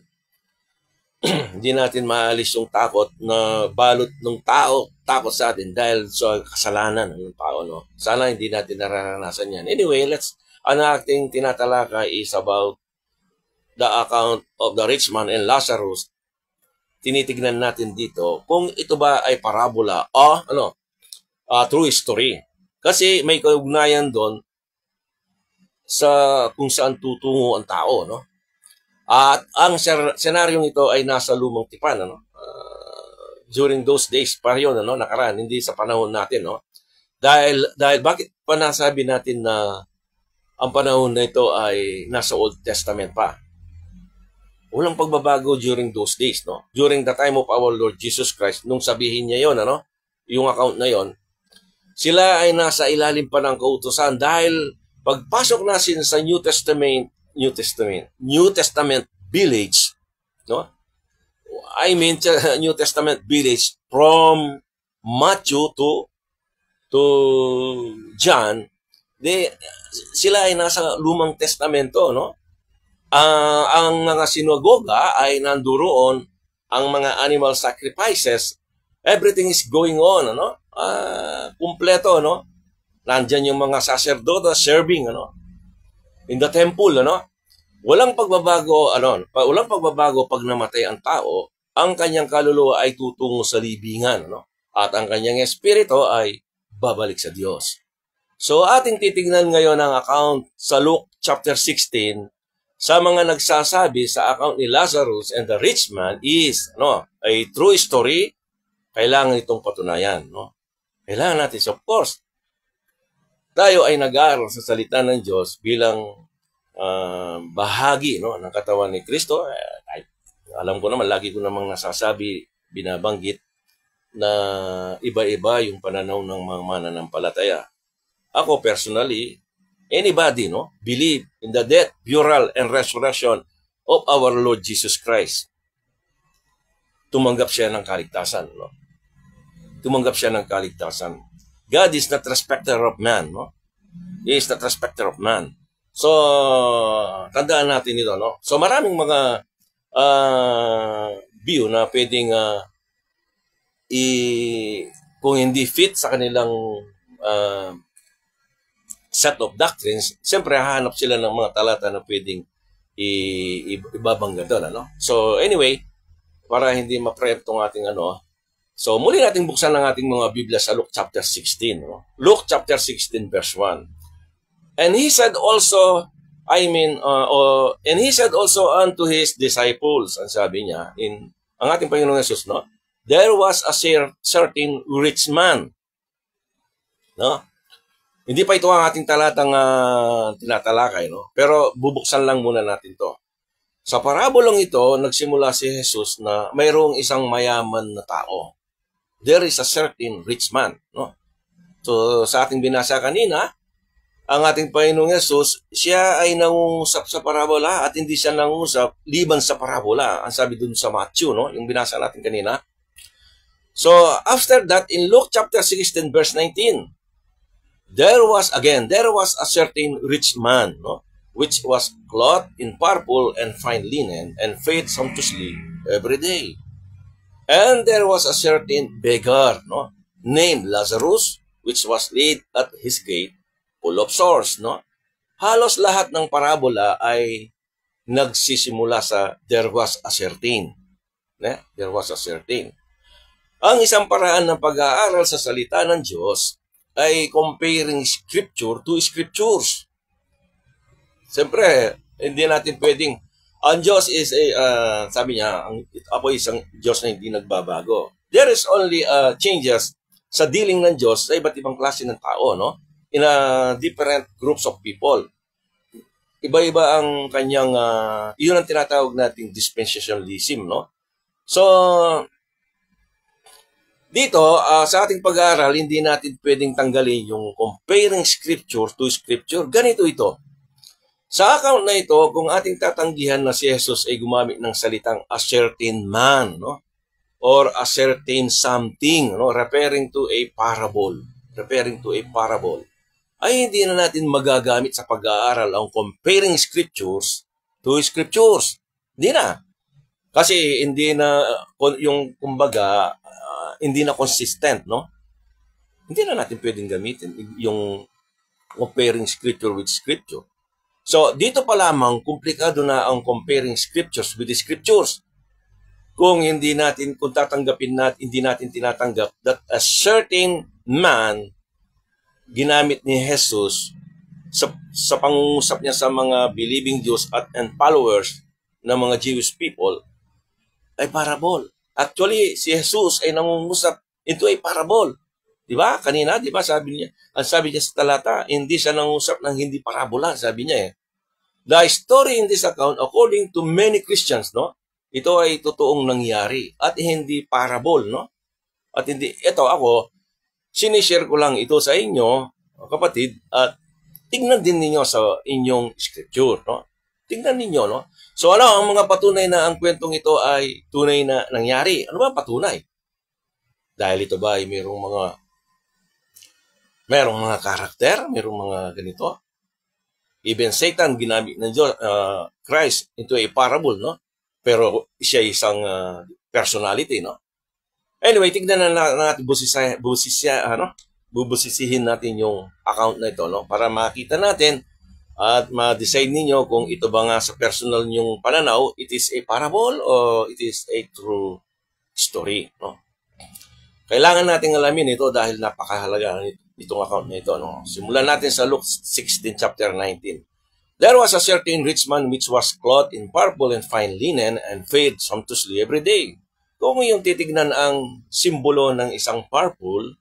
Hindi natin maalis yung takot na balot ng takot sa atin dahil sa kasalanan ng tao, no? Sana hindi natin nararanasan yan. Anyway, ang ating tinatalakay is about the account of the rich man and Lazarus. Tinitignan natin dito kung ito ba ay parabola o true story. Kasi may kaugnayan doon sa kung saan tutungo ang tao, no? At ang senaryong ito ay nasa lumang tipan, ano? During those days pa yun, ano? Nakaraan, hindi sa panahon natin, no? Dahil bakit pa nasabi natin na ang panahon na ito ay nasa Old Testament pa? Walang pagbabago during those days, no? During the time of our Lord Jesus Christ, nung sabihin niya yon, ano? Yung account na yon, sila ay nasa ilalim pa ng kautusan dahil pagpasok natin sa New Testament village, no? I mean, New Testament village from Matthew to John, sila ay nasa Lumang Testamento, no? Ang mga sinagoga ay nanduroon, ang mga animal sacrifices, everything is going on, ano? Kumpleto, no? Nandiyan yung mga sacerdote serving, ano? In the temple, ano? Walang pagbabago pag namatay ang tao, ang kanyang kaluluwa ay tutungo sa libingan, ano? At ang kanyang espiritu ay babalik sa Diyos. So ating titingnan ngayon ang account sa Luke chapter 16 sa mga nagsasabi sa account ni Lazarus and the rich man is a true story. Kailangan itong patunayan, no? Kailangan natin, of course, tayo ay nag-aaral sa salita ng Diyos bilang bahagi, no, ng katawan ni Kristo. Alam ko naman, lagi ko namang nasasabi, binabanggit na iba-iba yung pananaw ng mga mananampalataya. Ako personally, anybody believe in the death, burial, and resurrection of our Lord Jesus Christ. Tumanggap siya ng kaligtasan. Tumanggap siya ng kaligtasan. God is not respecter of man. He is not respecter of man. So, tandaan natin ito. So, maraming mga view na pwedeng kung hindi fit sa kanilang set of doctrines, siyempre hahanap sila ng mga talata na pwedeng ibabangga doon. So, anyway, para hindi ma-preempt itong ating so muli nating buksan ang ating mga Biblia sa Luke chapter 16. Luke chapter 16 verse 1. And he said also, and he said also unto his disciples, ang sabi niya, ang ating Panginoong Jesus, there was a certain rich man. Hindi pa ito ang ating talatang tinatalakay, pero bubuksan lang muna natin to. Sa parabolang ito, nagsimula si Jesus na mayroong isang mayaman na tao. There is a certain rich man. So sa ating binasa kanina, ang ating Panginoong Yesus, siya ay nangungusap sa parabola at hindi siya nangungusap liban sa parabola. Ang sabi dun sa Matthew, yung binasa natin kanina. So, after that, in Luke chapter 16, verse 19, there was a certain rich man, which was clothed in purple and fine linen, and fed sumptuously every day. And there was a certain beggar, named Lazarus, which was laid at his gate, full of sores. Halos lahat ng parabola ay nagsisimula sa there was a certain. There was a certain. Ang isang paraan ng pag-aaral sa salita ng Diyos ay comparing scripture to scriptures. Siyempre, hindi natin pwedeng, ang Diyos is sabi niya, ako isang Diyos na hindi nagbabago. There is only changes sa dealing ng Diyos sa iba't ibang klase ng tao, in different groups of people. Iba-iba ang kanyang, yun ang tinatawag nating dispensationalism, So, dito, sa ating pag-aaral, hindi natin pwedeng tanggalin yung comparing scripture to scripture. Ganito ito. Sa account na ito, kung ating tatanggihan na si Jesus ay gumamit ng salitang a certain man, or a certain something, referring to a parable. Ay hindi na natin magagamit sa pag-aaral ang comparing scriptures to scriptures. Hindi na. Kasi hindi na, yung kumbaga, hindi na consistent, Hindi na natin pwedeng gamitin yung comparing scripture with scripture. So, dito pa lamang, komplikado na ang comparing scriptures with the scriptures. Kung tatanggapin natin, hindi natin tinatanggap that a certain man ginamit ni Jesus sa pangungusap niya sa mga believing Jews and followers ng mga Jewish people ay parable. Actually, si Jesus ay nangungusap into a parable. Diba? Kanina, diba, sabi niya sa talata, hindi siya nangungusap ng hindi parabola, sabi niya . The story in this account, according to many Christians, ito ay totoong nangyari at hindi parable, At hindi, ito ako, sinishare ko lang ito sa inyo, kapatid, at tingnan din ninyo sa inyong scripture, Tingnan ninyo, So ang mga patunay na ang kwentong ito ay tunay na nangyari? Ano ba patunay? Dahil ito ba ay mayroong mga karakter, mayroong mga ganito? Even Satan ginamit ng Diyos, Christ into a parable, Pero siya isang personality, Anyway, tignan na natin, bubusisihin natin yung account na ito, para makita natin at ma-decide ninyo kung ito ba nga sa personal nyong pananaw, it is a parable or it is a true story, Kailangan nating alamin ito dahil napakahalaga itong account na ito, Simulan natin sa Luke 16, chapter 19. There was a certain rich man which was clothed in purple and fine linen and fed sumptuously every day. Kung yung titignan ang simbolo ng isang purple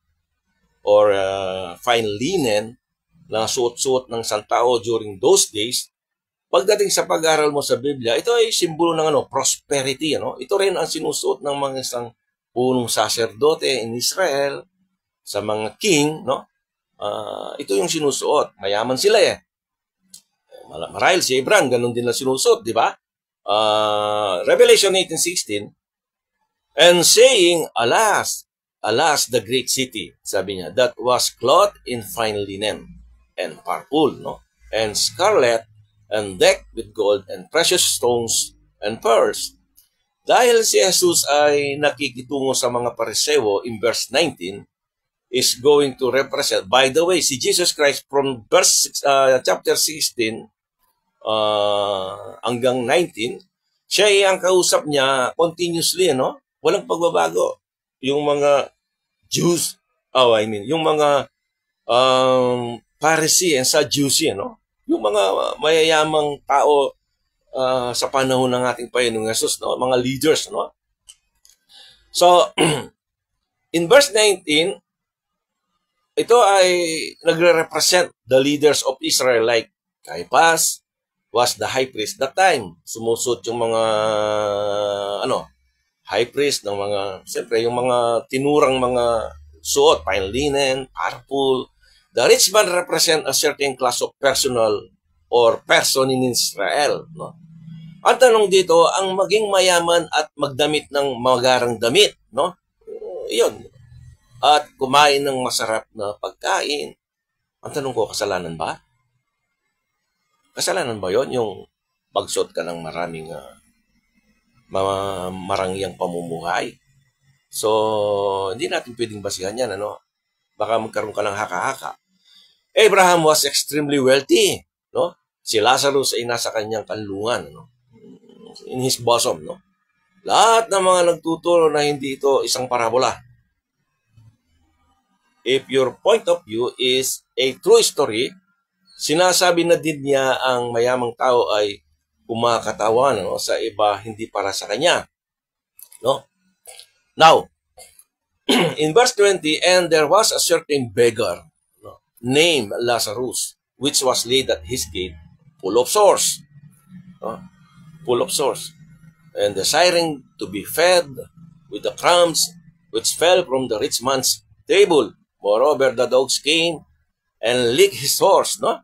or fine linen na suot-suot ng isang tao during those days, pagdating sa pag-aaral mo sa Biblia, ito ay simbolo ng prosperity. Ito rin ang sinusuot ng mga isang punong saserdote in Israel, sa mga king, no? Ito yung sinusuot. Mayaman sila eh. Marahil si Abraham, ganun din na sinusuot, di ba? Revelation 18:16, and saying, alas, alas, the great city, sabi niya, that was clothed in fine linen and purple, no? And scarlet, and decked with gold and precious stones and pearls. Dahil si Jesus ay nakikitungo sa mga Pariseo in verse 19, is going to represent, by the way, si Jesus Christ from chapter 16 hanggang 19, siya ang kausap niya continuously, no? Walang pagbabago. Yung mga Jews, yung mga Pharisee and Sadducee, no? Yung mga mayayamang tao sa panahon ng ating Panginoong Hesus, no? Mga leaders, no? So, in verse 19, ito ay nagre-represent the leaders of Israel like Caiaphas was the high priest that time. Sumusot yung mga high priest ng mga, siyempre, yung mga tinurang mga suot, fine linen, purple. The rich man represent a certain class of personal or person in Israel, no? Ang tanong dito, ang maging mayaman at magdamit ng magarang damit, no? Iyon. At kumain ng masarap na pagkain. Ang tanong ko, kasalanan ba? Kasalanan ba yon? Yung pagsuot ka ng maraming marangyang pamumuhay. So, hindi natin pwedeng basihan yan, ano? Baka magkaroon ka ng haka-haka. Abraham was extremely wealthy, no? Si Lazarus ay nasa kanyang kanlungan, no? In his bosom, no? Lahat ng mga nagtuturo na hindi ito isang parabola. If your point of view is a true story, sinasabi na din niya ang mayamang tao ay kumakatawan, no, sa iba, hindi para sa kanya. No? Now, in verse 20, and there was a certain beggar, no, named Lazarus, which was laid at his gate, full of sores. No? Full of sores. And desiring to be fed with the crumbs which fell from the rich man's table. Moreover, the dogs came and licked his sores, no?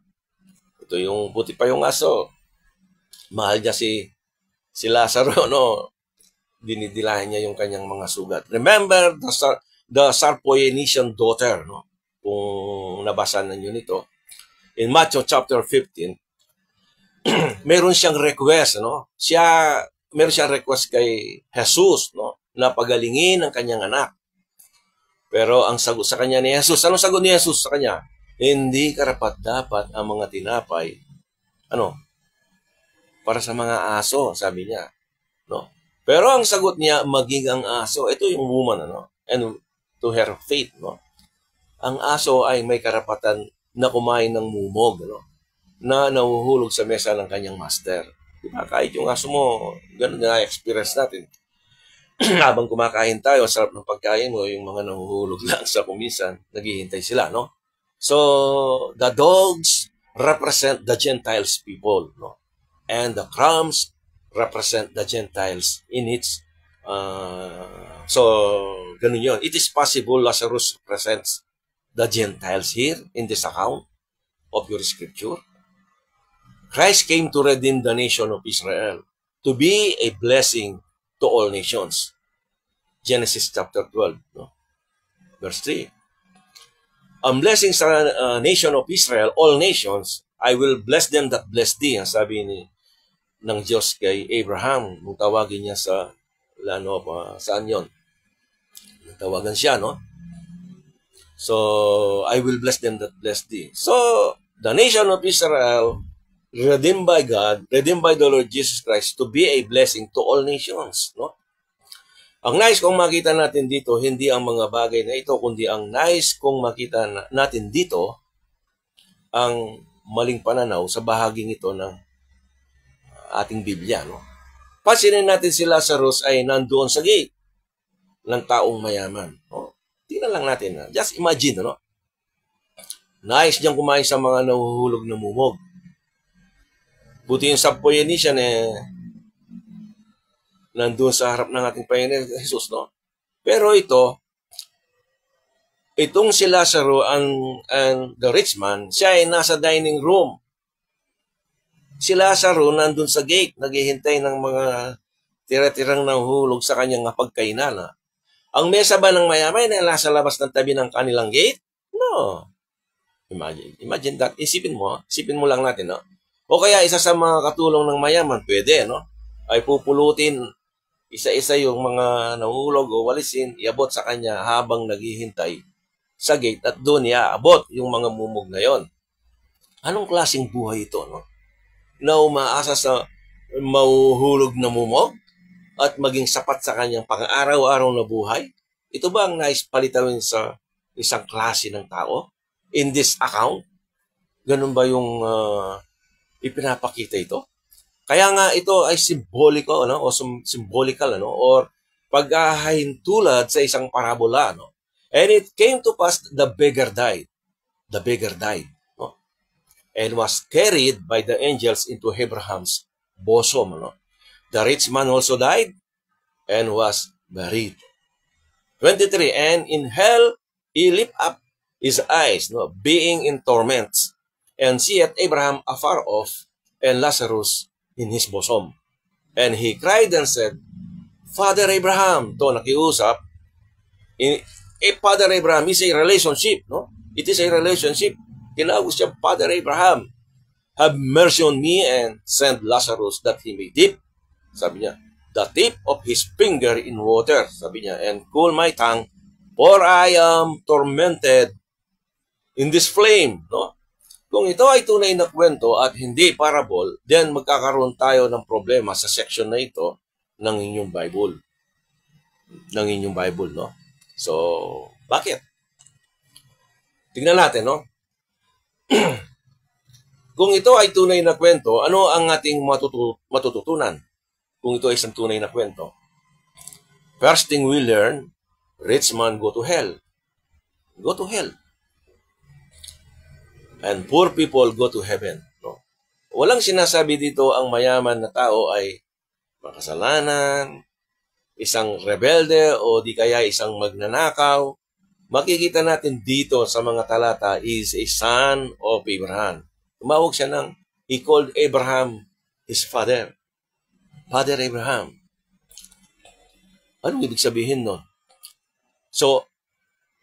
Ito yung buti pa yung aso. Mahal niya si Lazaro, no? Dinidilahan niya yung kanyang mga sugat. Remember the Syrophoenician daughter, no? Kung nabasa ninyo nito. In Matthew chapter 15, meron siyang request, no? Meron siyang request kay Jesus, no? Na pagalingin ang kanyang anak. Pero ang sagot sa kanya ni Jesus, anong sagot ni Jesus sa kanya? Hindi karapat-dapat ang mga tinapay, para sa mga aso, sabi niya, no? Pero ang sagot niya, maging ang aso, ito yung woman, and to her faith, no? Ang aso ay may karapatan na kumain ng mumog, no? Na nahuhulog sa mesa ng kanyang master. Diba? Kahit yung aso mo, ganun na experience natin. Habang kumakain tayo, sarap ng pagkain mo, yung mga nahuhulog lang sa kumisan, naghihintay sila, no? So, the dogs represent the Gentiles people, no? And the crumbs represent the Gentiles in its, so, ganun yun. It is possible Lazarus represents the Gentiles here in this account of your scripture. Christ came to redeem the nation of Israel, to be a blessing to all nations. Genesis chapter 12, no? Verse 3. Ang blessing sa nation of Israel, all nations, I will bless them that bless thee. Ang sabi ng Diyos kay Abraham, nung tawagin niya saan yun? Tawagan siya, no? So, I will bless them that bless thee. So, the nation of Israel, redeemed by God, redeemed by the Lord Jesus Christ to be a blessing to all nations, no? Ang nais kong makita natin dito, hindi ang mga bagay na ito, kundi ang nais kong makita natin dito, ang maling pananaw sa bahaging ito ng ating Biblia, no? Pansinin natin si Lazarus ay nandoon sa gate ng taong mayaman, no? Tingnan lang natin, just imagine, no? Nais niyang kumain sa mga nahuhulog na mumog. Buti yung Syrophoenician nandun sa harap ng ating Panginoon Jesus, no? Pero itong si Lazaro and the rich man, siya ay nasa dining room. Si Lazaro nandun sa gate, naghihintay ng mga tira-tirang nahuhulog sa kanyang pagkainan. Ang mesa ba ng mayaman ay nasa labas ng tabi ng kanilang gate? No. Imagine that. Isipin mo lang natin, no? O kaya isa sa mga katulong ng mayaman, pwede, no? Ay pupulutin isa-isa yung mga nahuhulog o walisin, iabot sa kanya habang naghihintay sa gate at doon iaabot yung mga mumog na yon. Anong klaseng buhay ito, no? Na umaasa sa mahuhulog na mumog at maging sapat sa kanyang pang-araw-araw na buhay? Ito ba ang nais palitawin sa isang klase ng tao? In this account? Ganun ba yung ipinapakita ito? Kaya nga ito ay symbolical, o symbolical, or paghahintulad sa isang parabola, no? And it came to pass, the beggar died. The beggar died, no? And was carried by the angels into Abraham's bosom, no? The rich man also died and was buried. 23, and in hell he lift up his eyes, no, being in torments, and seeth Abraham afar off, and Lazarus in his bosom. And he cried and said, Father Abraham, to nakiusap, Father Abraham is a relationship, no? It is a relationship. Tinawag siya, Father Abraham, have mercy on me and send Lazarus that he may dip, sabi niya, the tip of his finger in water, sabi niya, and cool my tongue, for I am tormented in this flame, no? Kung ito ay tunay na kwento at hindi parable, then magkakaroon tayo ng problema sa section na ito ng inyong Bible. No? So, bakit? Tingnan natin, no? Kung ito ay tunay na kwento, ano ang ating matututunan? Kung ito ay isang tunay na kwento. First thing we learn, rich man go to hell. Go to hell. And poor people go to heaven. No? Walang sinasabi dito ang mayaman na tao ay makasalanan, isang rebelde o di kaya isang magnanakaw. Makikita natin dito sa mga talata is a son of Abraham. Tumawag siya he called Abraham his father. Father Abraham. Anong ibig sabihin nun? So,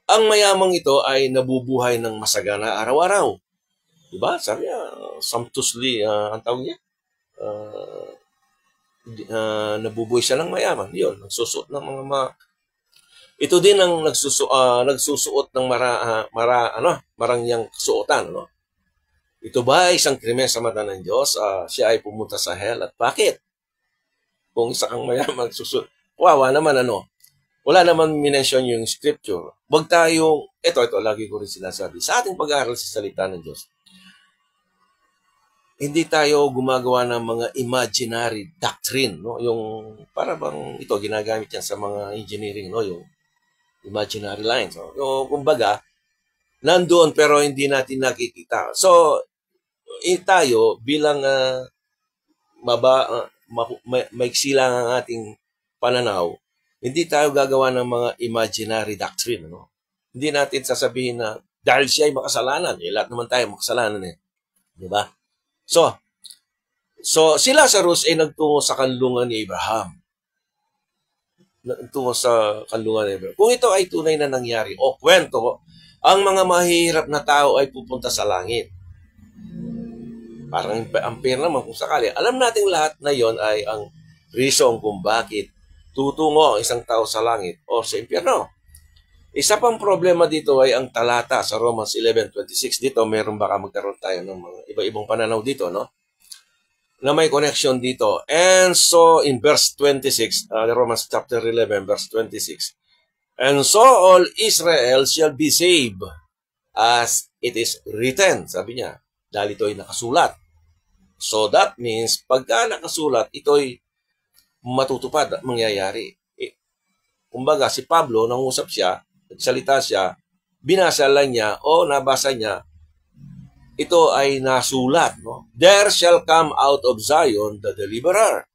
ang mayamang ito ay nabubuhay ng masagana araw-araw. Diba? Sabi niya, sumptuously, ang tawag niya, nabubuhay siya ng mayaman. Yun, nagsusuot ng mga ito din ang nagsusuot ng marangyang suotan. No? Ito ba ay isang krimen sa mata ng Diyos? Siya ay pumunta sa hell. At bakit? Kung isa kang mayaman nagsusuot. Wawa naman, wala naman minention yung scripture. Wag tayong, ito, lagi ko rin sinasabi, sa ating pag-aaral sa salita ng Diyos, hindi tayo gumagawa ng mga imaginary doctrine, no? Yung para bang ito ginagamit yan sa mga engineering, no? Yung imaginary lines, no? Yung kumbaga nandoon pero hindi natin nakikita. So tayo bilang maiksi lang ang ating pananaw, hindi tayo gagawa ng mga imaginary doctrine, no? Hindi natin sasabihin na dahil siya ay makasalanan, lahat naman tayo makasalanan, di ba? So si Lazarus ay nagtungo sa kanlungan ni Abraham. Nagtungo sa kanlungan ni Abraham. Kung ito ay tunay na nangyari o kwento, ang mga mahihirap na tao ay pupunta sa langit. Parang ampere naman kung sakali. Alam nating lahat na yon ay ang reason kung bakit tutungo ang isang tao sa langit o sa impyerno. Isa pang problema dito ay ang talata sa Romans 11:26. Dito, meron baka magkaroon tayo ng mga iba-ibang pananaw dito, no? Na may connection dito. And so, in verse 26, Romans chapter 11, verse 26, and so all Israel shall be saved, as it is written. Sabi niya, dahil ito ay nakasulat. So that means, pagka nakasulat, ito ay matutupad, mangyayari. Kumbaga, si Pablo, nangusap siya, nagsalita siya, binasa lang niya o nabasa niya, ito ay nasulat. No? There shall come out of Zion the deliverer,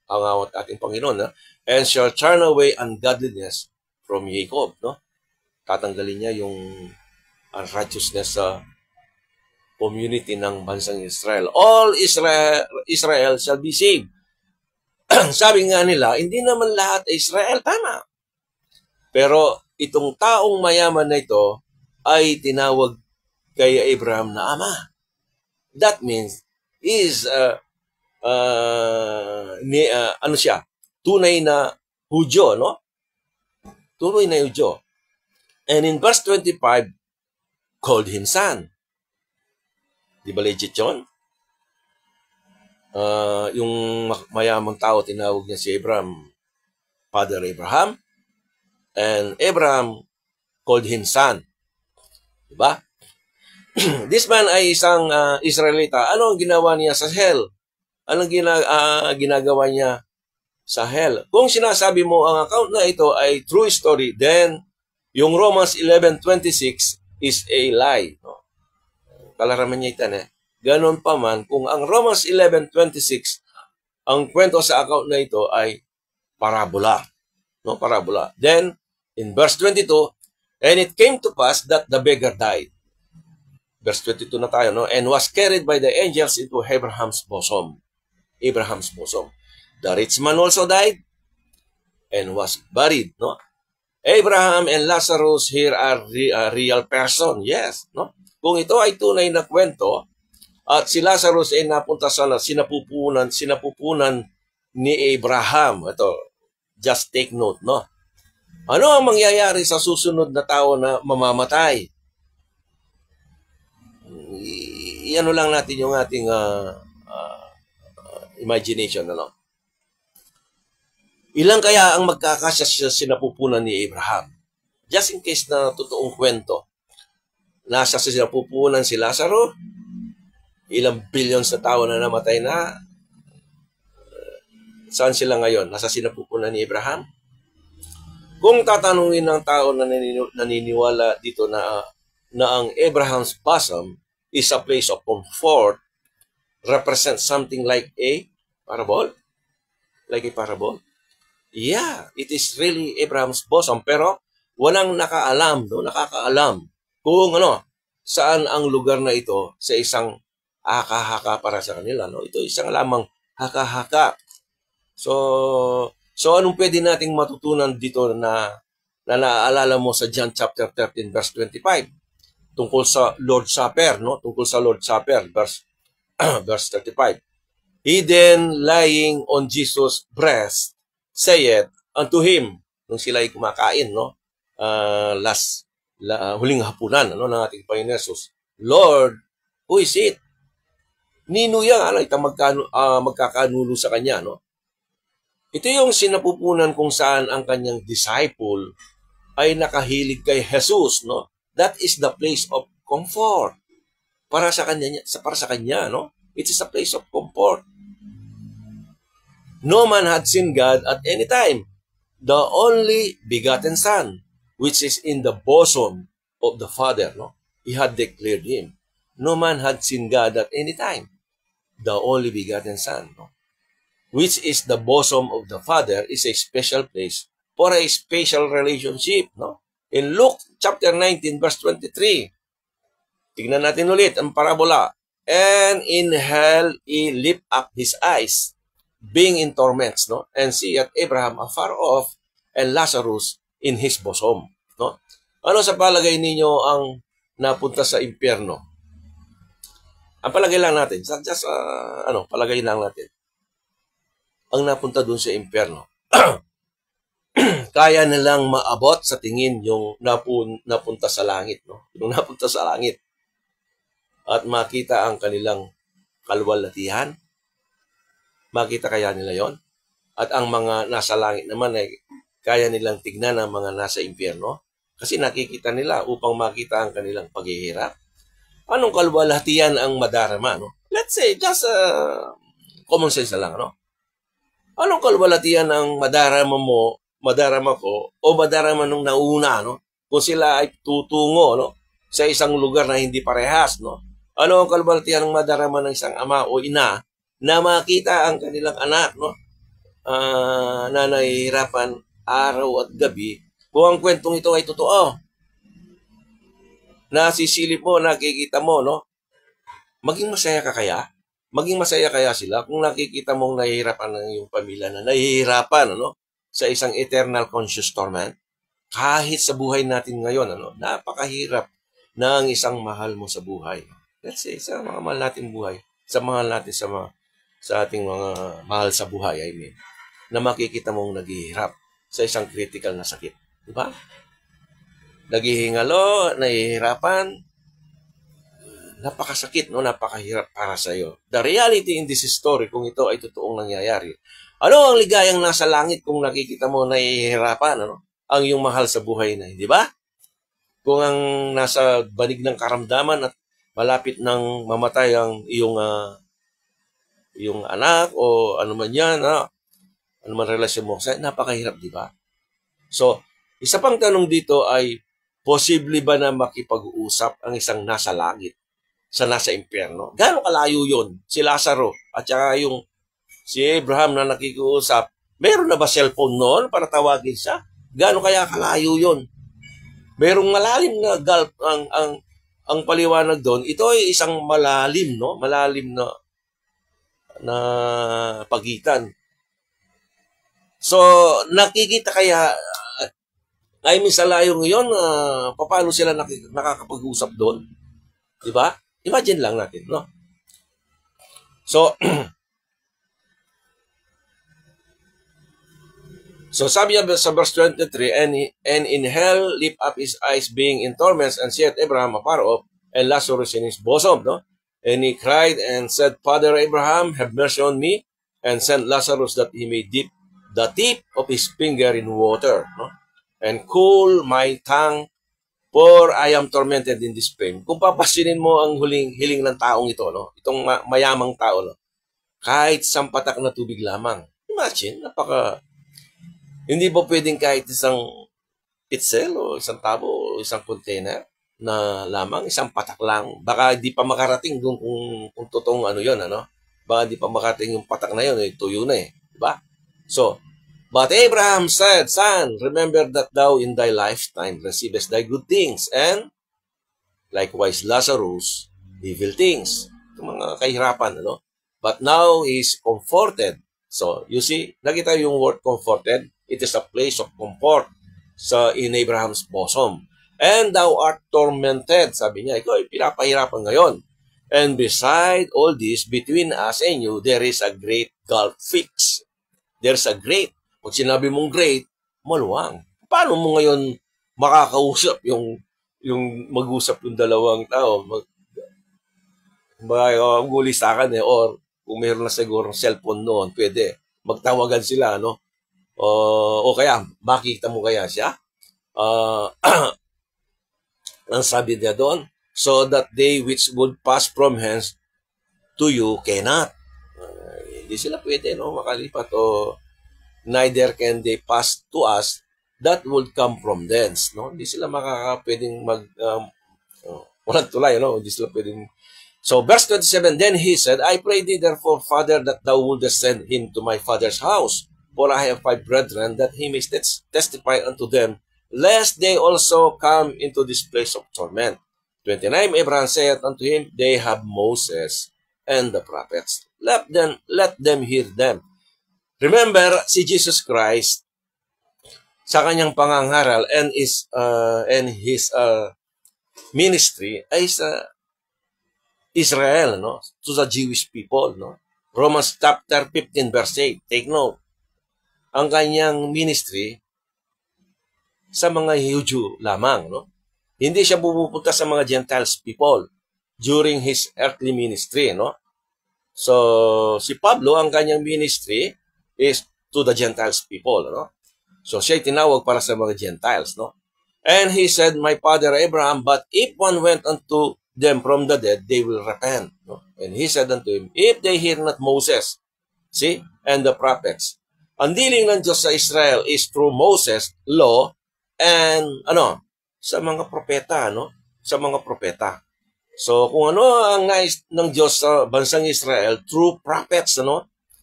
ang ating Panginoon, and shall turn away ungodliness from Jacob, no? Tatanggalin niya yung unrighteousness sa community ng bansang Israel. All Israel shall be saved. Sabi nga nila, hindi naman lahat ay Israel. Tama. Pero itong taong mayaman na ito ay tinawag kay Abraham na ama. That means, ano siya? Tunay na Hudyo, no? Tunay na Hudyo. And in verse 25, called him son. Di ba legit yun? Yung mayamang tao, tinawag niya si Abraham, Father Abraham, and Abraham called him son. Diba? This man ay isang Israelita. Ano ang ginawa niya sa hell? Anong ginagawa niya sa hell? Kung sinasabi mo ang account na ito ay true story, then yung Romans 11:26 is a lie. No? Kalaraman niya ito, ganon pa man, kung ang Romans 11:26, ang kwento sa account na ito ay parabola. No, parabola. Then, in verse 22, and it came to pass that the beggar died. Verse 22 na tayo, no? And was carried by the angels into Abraham's bosom. Abraham's bosom. The rich man also died and was buried, no? Abraham and Lazarus here are real person. Yes, no? Kung ito ay tunay na kwento, at si Lazarus ay napunta sa sinapupunan ni Abraham. Ito, just take note, no? Ano ang mangyayari sa susunod na tao na mamamatay? Iano lang natin yung ating imagination, ano? Ilang kaya ang magkakasya sa sinapupunan ni Abraham? Just in case na totoong kwento. Nasa sinapupunan si Lazaro, ilang billions na tao na namatay na. Saan sila ngayon? Nasa sinapupunan ni Abraham? Kung tatanungin ng tao na naniniwala dito na ang Abraham's bosom is a place of comfort, represents something like a parable? Like a parable? Yeah, it is really Abraham's bosom, pero walang nakakaalam kung saan ang lugar na ito sa isang haka-haka para sa kanila, no? Ito isang lamang haka-haka. So anong pwede nating matutunan dito na naaalala mo sa John chapter 13 verse 25 tungkol sa Lord's Supper, no? Tungkol sa Lord's Supper verse 35. He then lying on Jesus' breast saith unto him, nung sila ay kumakain, no? Huling hapunan, ng ating Panginoon Jesus, Lord, who is it? Nino yan, magkakanulo sa kanya, no? Ito yung sinapupunan kung saan ang kanyang disciple ay nakahilig kay Jesus, no? That is the place of comfort. Para sa kanya, no? It is a place of comfort. No man had seen God at any time. The only begotten Son, which is in the bosom of the Father, no? He had declared him. No man had seen God at any time. The only begotten Son, no? Which is the bosom of the Father, is a special place for a special relationship, no? In Luke chapter 19 verse 23, tignan natin ulit ang parabola. And in hell he lift up his eyes, being in torments, no? And see at Abraham afar off, and Lazarus in his bosom, no? Ano sa palagay ninyo ang napunta sa impyerno? Ang palagay lang natin, palagay lang natin. Ang napunta dun sa impyerno. Kaya nilang maabot sa tingin yung napunta sa langit, no? Yung napunta sa langit. At makita ang kanilang kalwalatihan. Makita kaya nila yon? At ang mga nasa langit naman ay kaya nilang tignan ang mga nasa impyerno? Kasi nakikita nila upang makita ang kanilang paghihirap. Anong kalwalatian ang madarama, no? Let's say, just common sense na lang, no? Anong kalwalatian ang madarama ko, o madarama nung nauna, no? Kung sila ay tutungo, no? Sa isang lugar na hindi parehas, no? Ano ang kalwalatian ng madarama ng isang ama o ina na makita ang kanilang anak, no? Na nahihirapan araw at gabi Kung ang kwentong ito ay totoo, nasisilip mo, nakikita mo, no? Maging masaya ka kaya? Maging masaya kaya sila kung nakikita mong nahihirapan ng iyong pamilya na nahihirapan, ano? Sa isang eternal conscious torment? Kahit sa buhay natin ngayon, ano? Napakahirap ng isang mahal mo sa buhay. Let's say, sa mga mahal natin buhay, sa mahal natin sa ating mga mahal sa buhay, I mean, na makikita mong naghihirap sa isang critical na sakit. Diba? Naghihingalo, nahihirapan, napakasakit, no? Napakahirap para sa iyo. The reality in this story, kung ito ay totoong nangyayari, ano ang ligayang nasa langit kung nakikita mo nahihirapan, ano? Ang iyong mahal sa buhay na, di ba? Kung ang nasa banig ng karamdaman at malapit ng mamatay ang iyong anak o ano man yan, ano man relasyon mo, napakahirap, di ba? So, isa pang tanong dito ay, posible ba na makipag-uusap ang isang nasa langit sa nasa impyerno? Gaano kalayo yun? Si Lazaro at saka yung si Abraham na nakikiusap, meron na ba cellphone noon para tawagin siya? Gaano kaya kalayo yun? Merong malalim na gulf ang paliwanag doon. Ito ay isang malalim, no? Malalim na pagitan. So, nakikita kaya ay sa layo ngayon, paano sila nakakapag-usap doon? Diba? Imagine lang natin, no? So, so sabi niya sa verse 23, and in hell lift up his eyes being in torments, and seeth Abraham afar off, and Lazarus in his bosom, no? And he cried and said, Father Abraham, have mercy on me, and send Lazarus that he may dip the tip of his finger in water, no? And cool my tongue, for I am tormented in this pain. Kung papasinin mo ang hiling ng taong ito, no? Itong mayamang tao, no? Kahit isang patak na tubig lamang. Imagine, hindi ba pwedeng kahit isang pitzel o isang tabo o isang container na lamang, isang patak lang. Baka di pa makarating doon kung totoong ano yun, ano? Baka di pa makarating yung patak na yun, tuyo na eh. Diba? So, but Abraham said, Son, remember that thou in thy lifetime receivest thy good things, and likewise Lazarus, evil things. Yung mga kahirapan, ano? But now he is comforted. So, you see, nakita yung word comforted. It is a place of comfort in Abraham's bosom. And thou art tormented. Sabi niya, ikaw ay pinapahirapan ngayon. And beside all this, between us and you, there is a great gulf fixed. There's a great. Pag sinabi mong great, maluwang. Paano mo ngayon makakausap yung mag-usap yung dalawang tao? Mag-ulisakan eh. Or kung mayroon na siguro cellphone noon, pwede magtawagan sila, no? O kaya, makita mo kaya siya? Ang sabi niya doon, so that they which would pass from hence to you cannot. Hindi sila pwede, no? Makalipat o neither can they pass to us that would come from thence, no? Hindi sila pwedeng walang tulay, no? Hindi sila pwedeng. So, verse 27, then he said, I pray thee therefore, Father, that thou wouldest send him to my father's house, for I have 5 brethren, that he may testify unto them, lest they also come into this place of torment. 29, Abraham saith unto him, they have Moses and the prophets. Let them hear them. Remember, si Jesus Christ, sa kanyang pangangaral and his ministry ay sa Israel, no? To the Jewish people, no? Romans chapter 15 verse 8. Take note. Ang kanyang ministry sa mga Hudyo lamang, no? Hindi siya pupunta sa mga Gentiles people during his earthly ministry, no? So, si Pablo, ang kanyang ministry is to the Gentiles people, no? So, siya tinawag para sa mga Gentiles, no? And he said, my father Abraham, but if one went unto them from the dead, they will repent, no? And he said unto him, if they hear not Moses, see, and the prophets, ang dealing ng Diyos sa Israel is through Moses, law, and sa mga propeta, no? Sa mga propeta. So, kung ano ang nais ng Diyos sa bansang Israel, through prophets,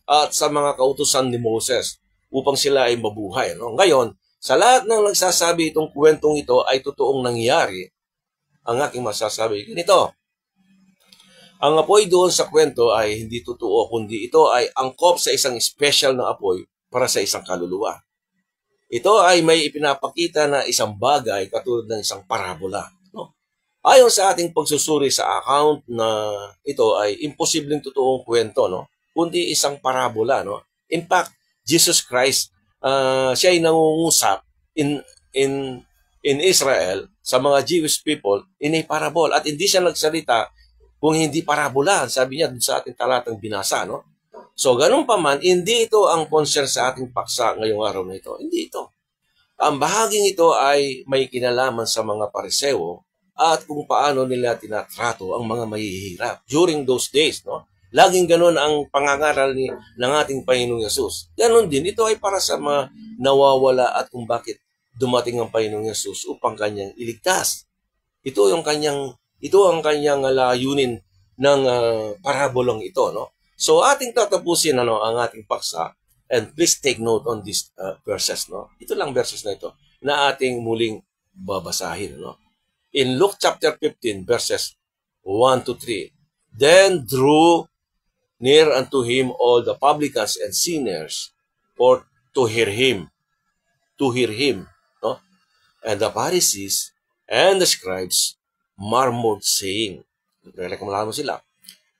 at sa mga kautusan ni Moses, upang sila ay mabuhay, no? Ngayon, Sa lahat ng nagsasabi itong kwentong ito ay totoong nangyari, ang aking masasabi, ganito, ang apoy doon sa kwento ay hindi totoo, kundi ito ay angkop sa isang special na apoy para sa isang kaluluwa. Ito ay may ipinapakita na isang bagay katulad ng isang parabola. No? Ayon sa ating pagsusuri sa account na ito ay imposibleng totoong kwento, no? Kundi isang parabola. No? In fact, Jesus Christ, siya ay nangungusap in Israel sa mga Jewish people in a parable. At hindi siya nagsalita kung hindi parabola. Sabi niya dun sa ating talatang binasa. No? So, ganun pa man, hindi ito ang concern sa ating paksa ngayong araw na ito. Hindi ito. Ang bahaging ito ay may kinalaman sa mga Pariseo at kung paano nila tinatrato ang mga mahihirap during those days. No? Laging ganun ang pangangaral ng ating Panginoong Yesus. Ganun din, ito ay para sa mga nawawala at kung bakit dumating ang Panginoong Yesus upang kanyang iligtas. Ito ang kanyang layunin ng parabolong ito, no? So ating tatapusin ang ating paksa, and please take note on these verses, no? Ito lang verses na ito na ating muling babasahin, no? In Luke chapter 15 verses 1 to 3, then drew near unto him all the publicans and sinners for to hear him, no? And the Pharisees and the scribes murmured, saying, reklamo sila,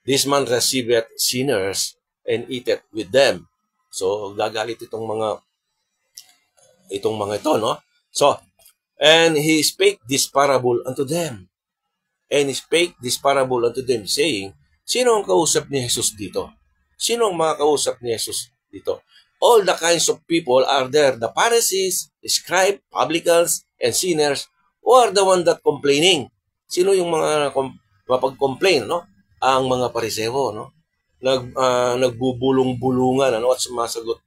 this man receiveth sinners and eateth with them. So, gagalit itong mga ito, no? So, and he spake this parable unto them. And he spake this parable unto them, saying, sino ang kausap ni Jesus dito? Sino ang mga kausap ni Jesus dito? All the kinds of people are there. The Pharisees, the scribes, publicans, and sinners, who are the one that complaining. Sino yung mga mapag-complain, no? Ang mga Pariseo, no? Nagbubulong-bulungan, ano? At sumagot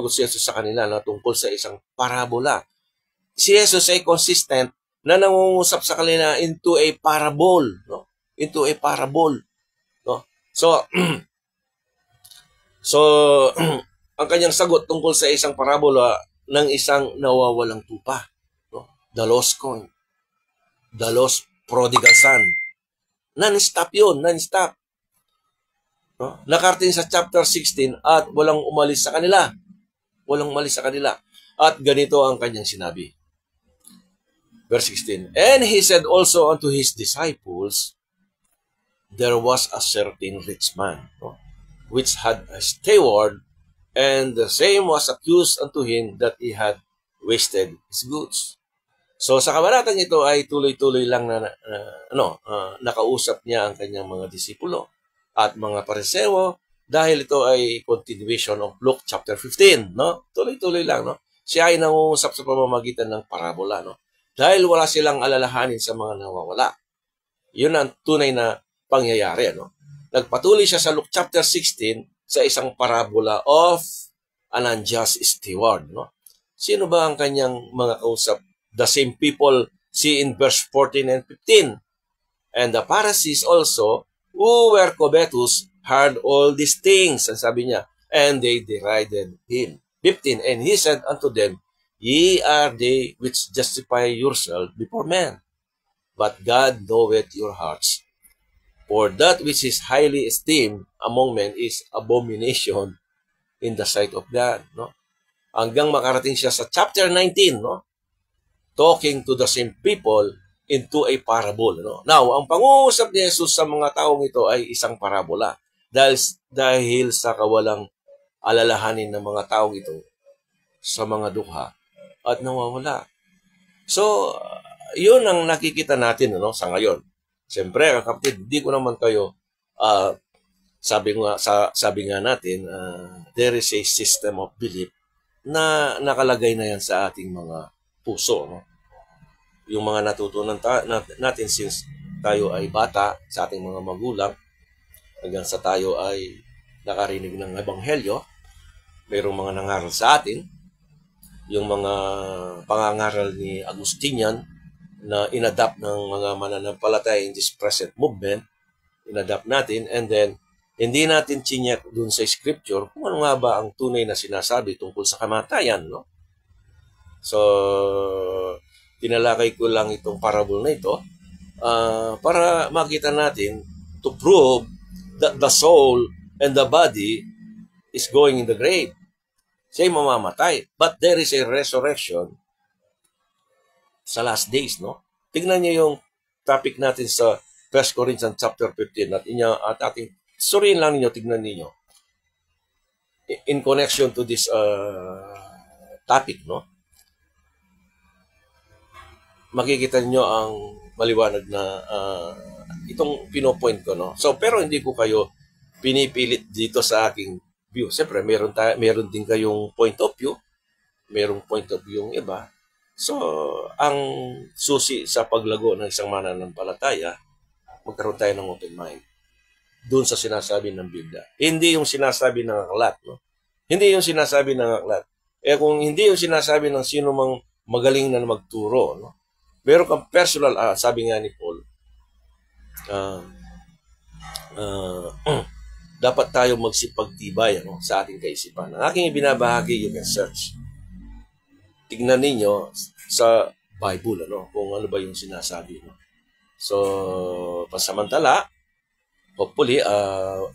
si Jesus sa kanila, no? Tungkol sa isang parabola. Si Jesus ay consistent na nangungusap sa kanila into a parable, no? Into a parable, no? So, ang kanyang sagot tungkol sa isang parabola ng isang nawawalang tupa, no? The lost coin, the lost prodigal son. Non-stop yun, non-stop. No? Nakarating sa chapter 16 at walang umalis sa kanila. Walang umalis sa kanila. At ganito ang kanyang sinabi. Verse 16, and he said also unto his disciples, there was a certain rich man, no? Which had a steward, and the same was accused unto him that he had wasted his goods. So sa kabanatang ito ay tuloy-tuloy lang nakausap niya ang kanyang mga disipulo at mga Pariseo dahil ito ay continuation of Luke chapter 15, no? Tuloy-tuloy lang, no? Siya ay nangungusap sa pamamagitan ng parabola, no? Dahil wala silang alalahanin sa mga nawawala. Yun ang tunay na pangyayari, no? Nagpatuloy siya sa Luke chapter 16 sa isang parabola of an unjust steward, no? Sino ba ang kanyang mga kausap? The same people see in verse 14 and 15. And the Pharisees also, who were covetous, heard all these things. And sabi niya, and they derided him. 15. And he said unto them, ye are they which justify yourselves before men, but God knoweth your hearts. For that which is highly esteemed among men is abomination in the sight of God. No? Hanggang makarating siya sa chapter 19, no? Talking to the same people into a parable. No? Now, ang pangungusap ni Jesus sa mga taong ito ay isang parabola dahil sa kawalang alalahanin ng mga taong ito sa mga dukha at nawawala. So, yun ang nakikita natin, no, sa ngayon. Siyempre, kapatid, hindi ko naman kayo sabi nga natin, there is a system of belief na nakalagay na yan sa ating mga puso, no? Yung mga natutunan natin since tayo ay bata sa ating mga magulang hanggang sa tayo ay nakarinig ng ebanghelyo, mayroong mga nangaral sa atin, yung mga pangangaral ni Agustinian na inadapt ng mga mananampalataya in this present movement, inadapt natin, and then hindi natin chinyek dun sa scripture kung ano nga ba ang tunay na sinasabi tungkol sa kamatayan, no? So, tinalakay ko lang itong parable na ito para makita natin to prove that the soul and the body is going in the grave. Siya'y mamamatay. But there is a resurrection sa last days, no? Tingnan niyo yung topic natin sa 1 Corinthians chapter 15 at ating suriin lang ninyo, tignan ninyo in connection to this topic, no? Makikita niyo ang maliwanag na itong pinopoint ko, no? So, pero hindi ko kayo pinipilit dito sa aking view. Siyempre, meron din kayong point of view. Merong point of view yung iba. So, ang susi sa paglago ng isang mananampalataya, magkaroon tayo ng open mind doon sa sinasabi ng Biblia. Hindi yung sinasabi ng aklat, no? Hindi yung sinasabi ng aklat. Kung hindi yung sinasabi ng sino mang magaling na magturo, no? Meron kang personal, sabi nga ni Paul, dapat tayo magsipagtibay, ano, sa ating kaisipan. Ang aking ibinabahagi, you can search. Tignan ninyo sa Bible, ano, kung ano ba yung sinasabi, no? So, pasamantala, hopefully,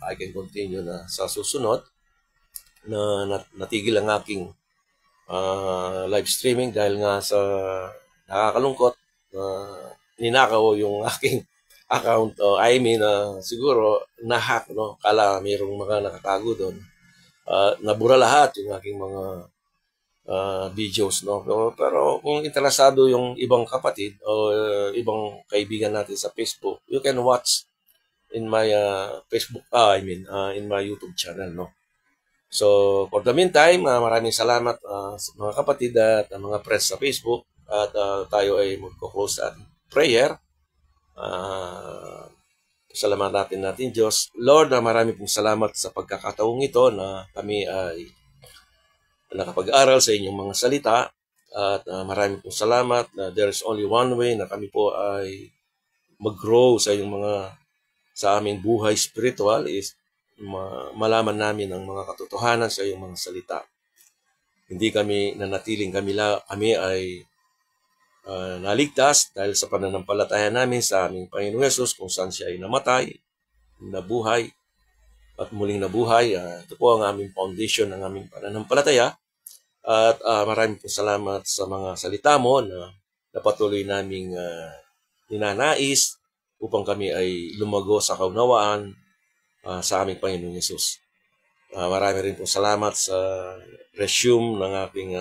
I can continue na sa susunod na natigil ang aking live streaming dahil nga sa nakakalungkot ninakaw yung aking account. Siguro na-hack, no? Kala mayroong mga nakatago doon. Nabura lahat yung aking mga videos, no? Pero kung interesado yung ibang kapatid o ibang kaibigan natin sa Facebook, you can watch in my Facebook, in my YouTube channel, no? So, for the meantime, maraming salamat sa mga kapatid at mga friends sa Facebook at tayo ay magko-close sa prayer. Salamatan natin Diyos. Lord, marami pong salamat sa pagkakataong ito na kami ay nakapag-aral sa inyong mga salita at marami pong salamat na there is only one way na kami po ay mag-grow sa aming buhay spiritual is malaman namin ang mga katotohanan sa iyong mga salita. Hindi kami nanatiling kami ay naligtas dahil sa pananampalataya namin sa aming Panginoong Hesus kung saan siya ay namatay, nabuhay, at muling nabuhay. Ito po ang aming foundation ng aming pananampalataya. At maraming po salamat sa mga salita mo na patuloy naming ninanais upang kami ay lumago sa kaunawaan sa aming Panginoong Hesus. Marami rin po salamat sa resume ng aking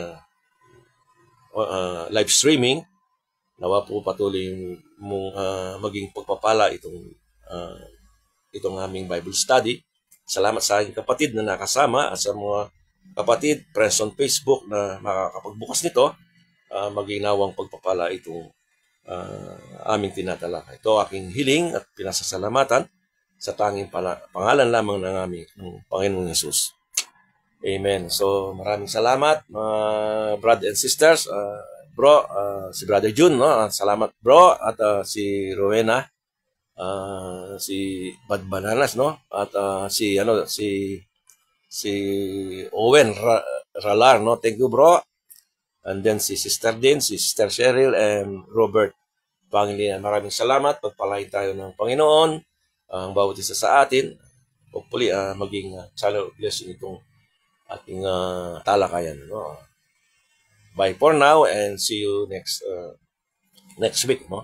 live streaming. Nawa po patuloy mong maging pagpapala itong aming Bible study. Salamat sa aking kapatid na nakasama at sa mga kapatid, friends on Facebook na makakapagbukas nito. Maging nawang pagpapala itong aming tinatalakay. Ito aking hiling at pinasasalamatan sa tanging pangalan lamang ng Panginoong Hesus. Amen. So maraming salamat mga brothers and sisters. Bro, si Brother Jun, no? Salamat bro, at si Rowena, si Bad Bananas, no? At si Owen Ralar, no? Thank you bro. And then si Sister Din, si Sister Cheryl, and Robert Pangilinan. Maraming salamat. Pagpalain tayo ng Panginoon ang bawat isa sa atin. Hopefully maging channel of blessing itong ating talakayan, no? Bye for now and see you next week, no?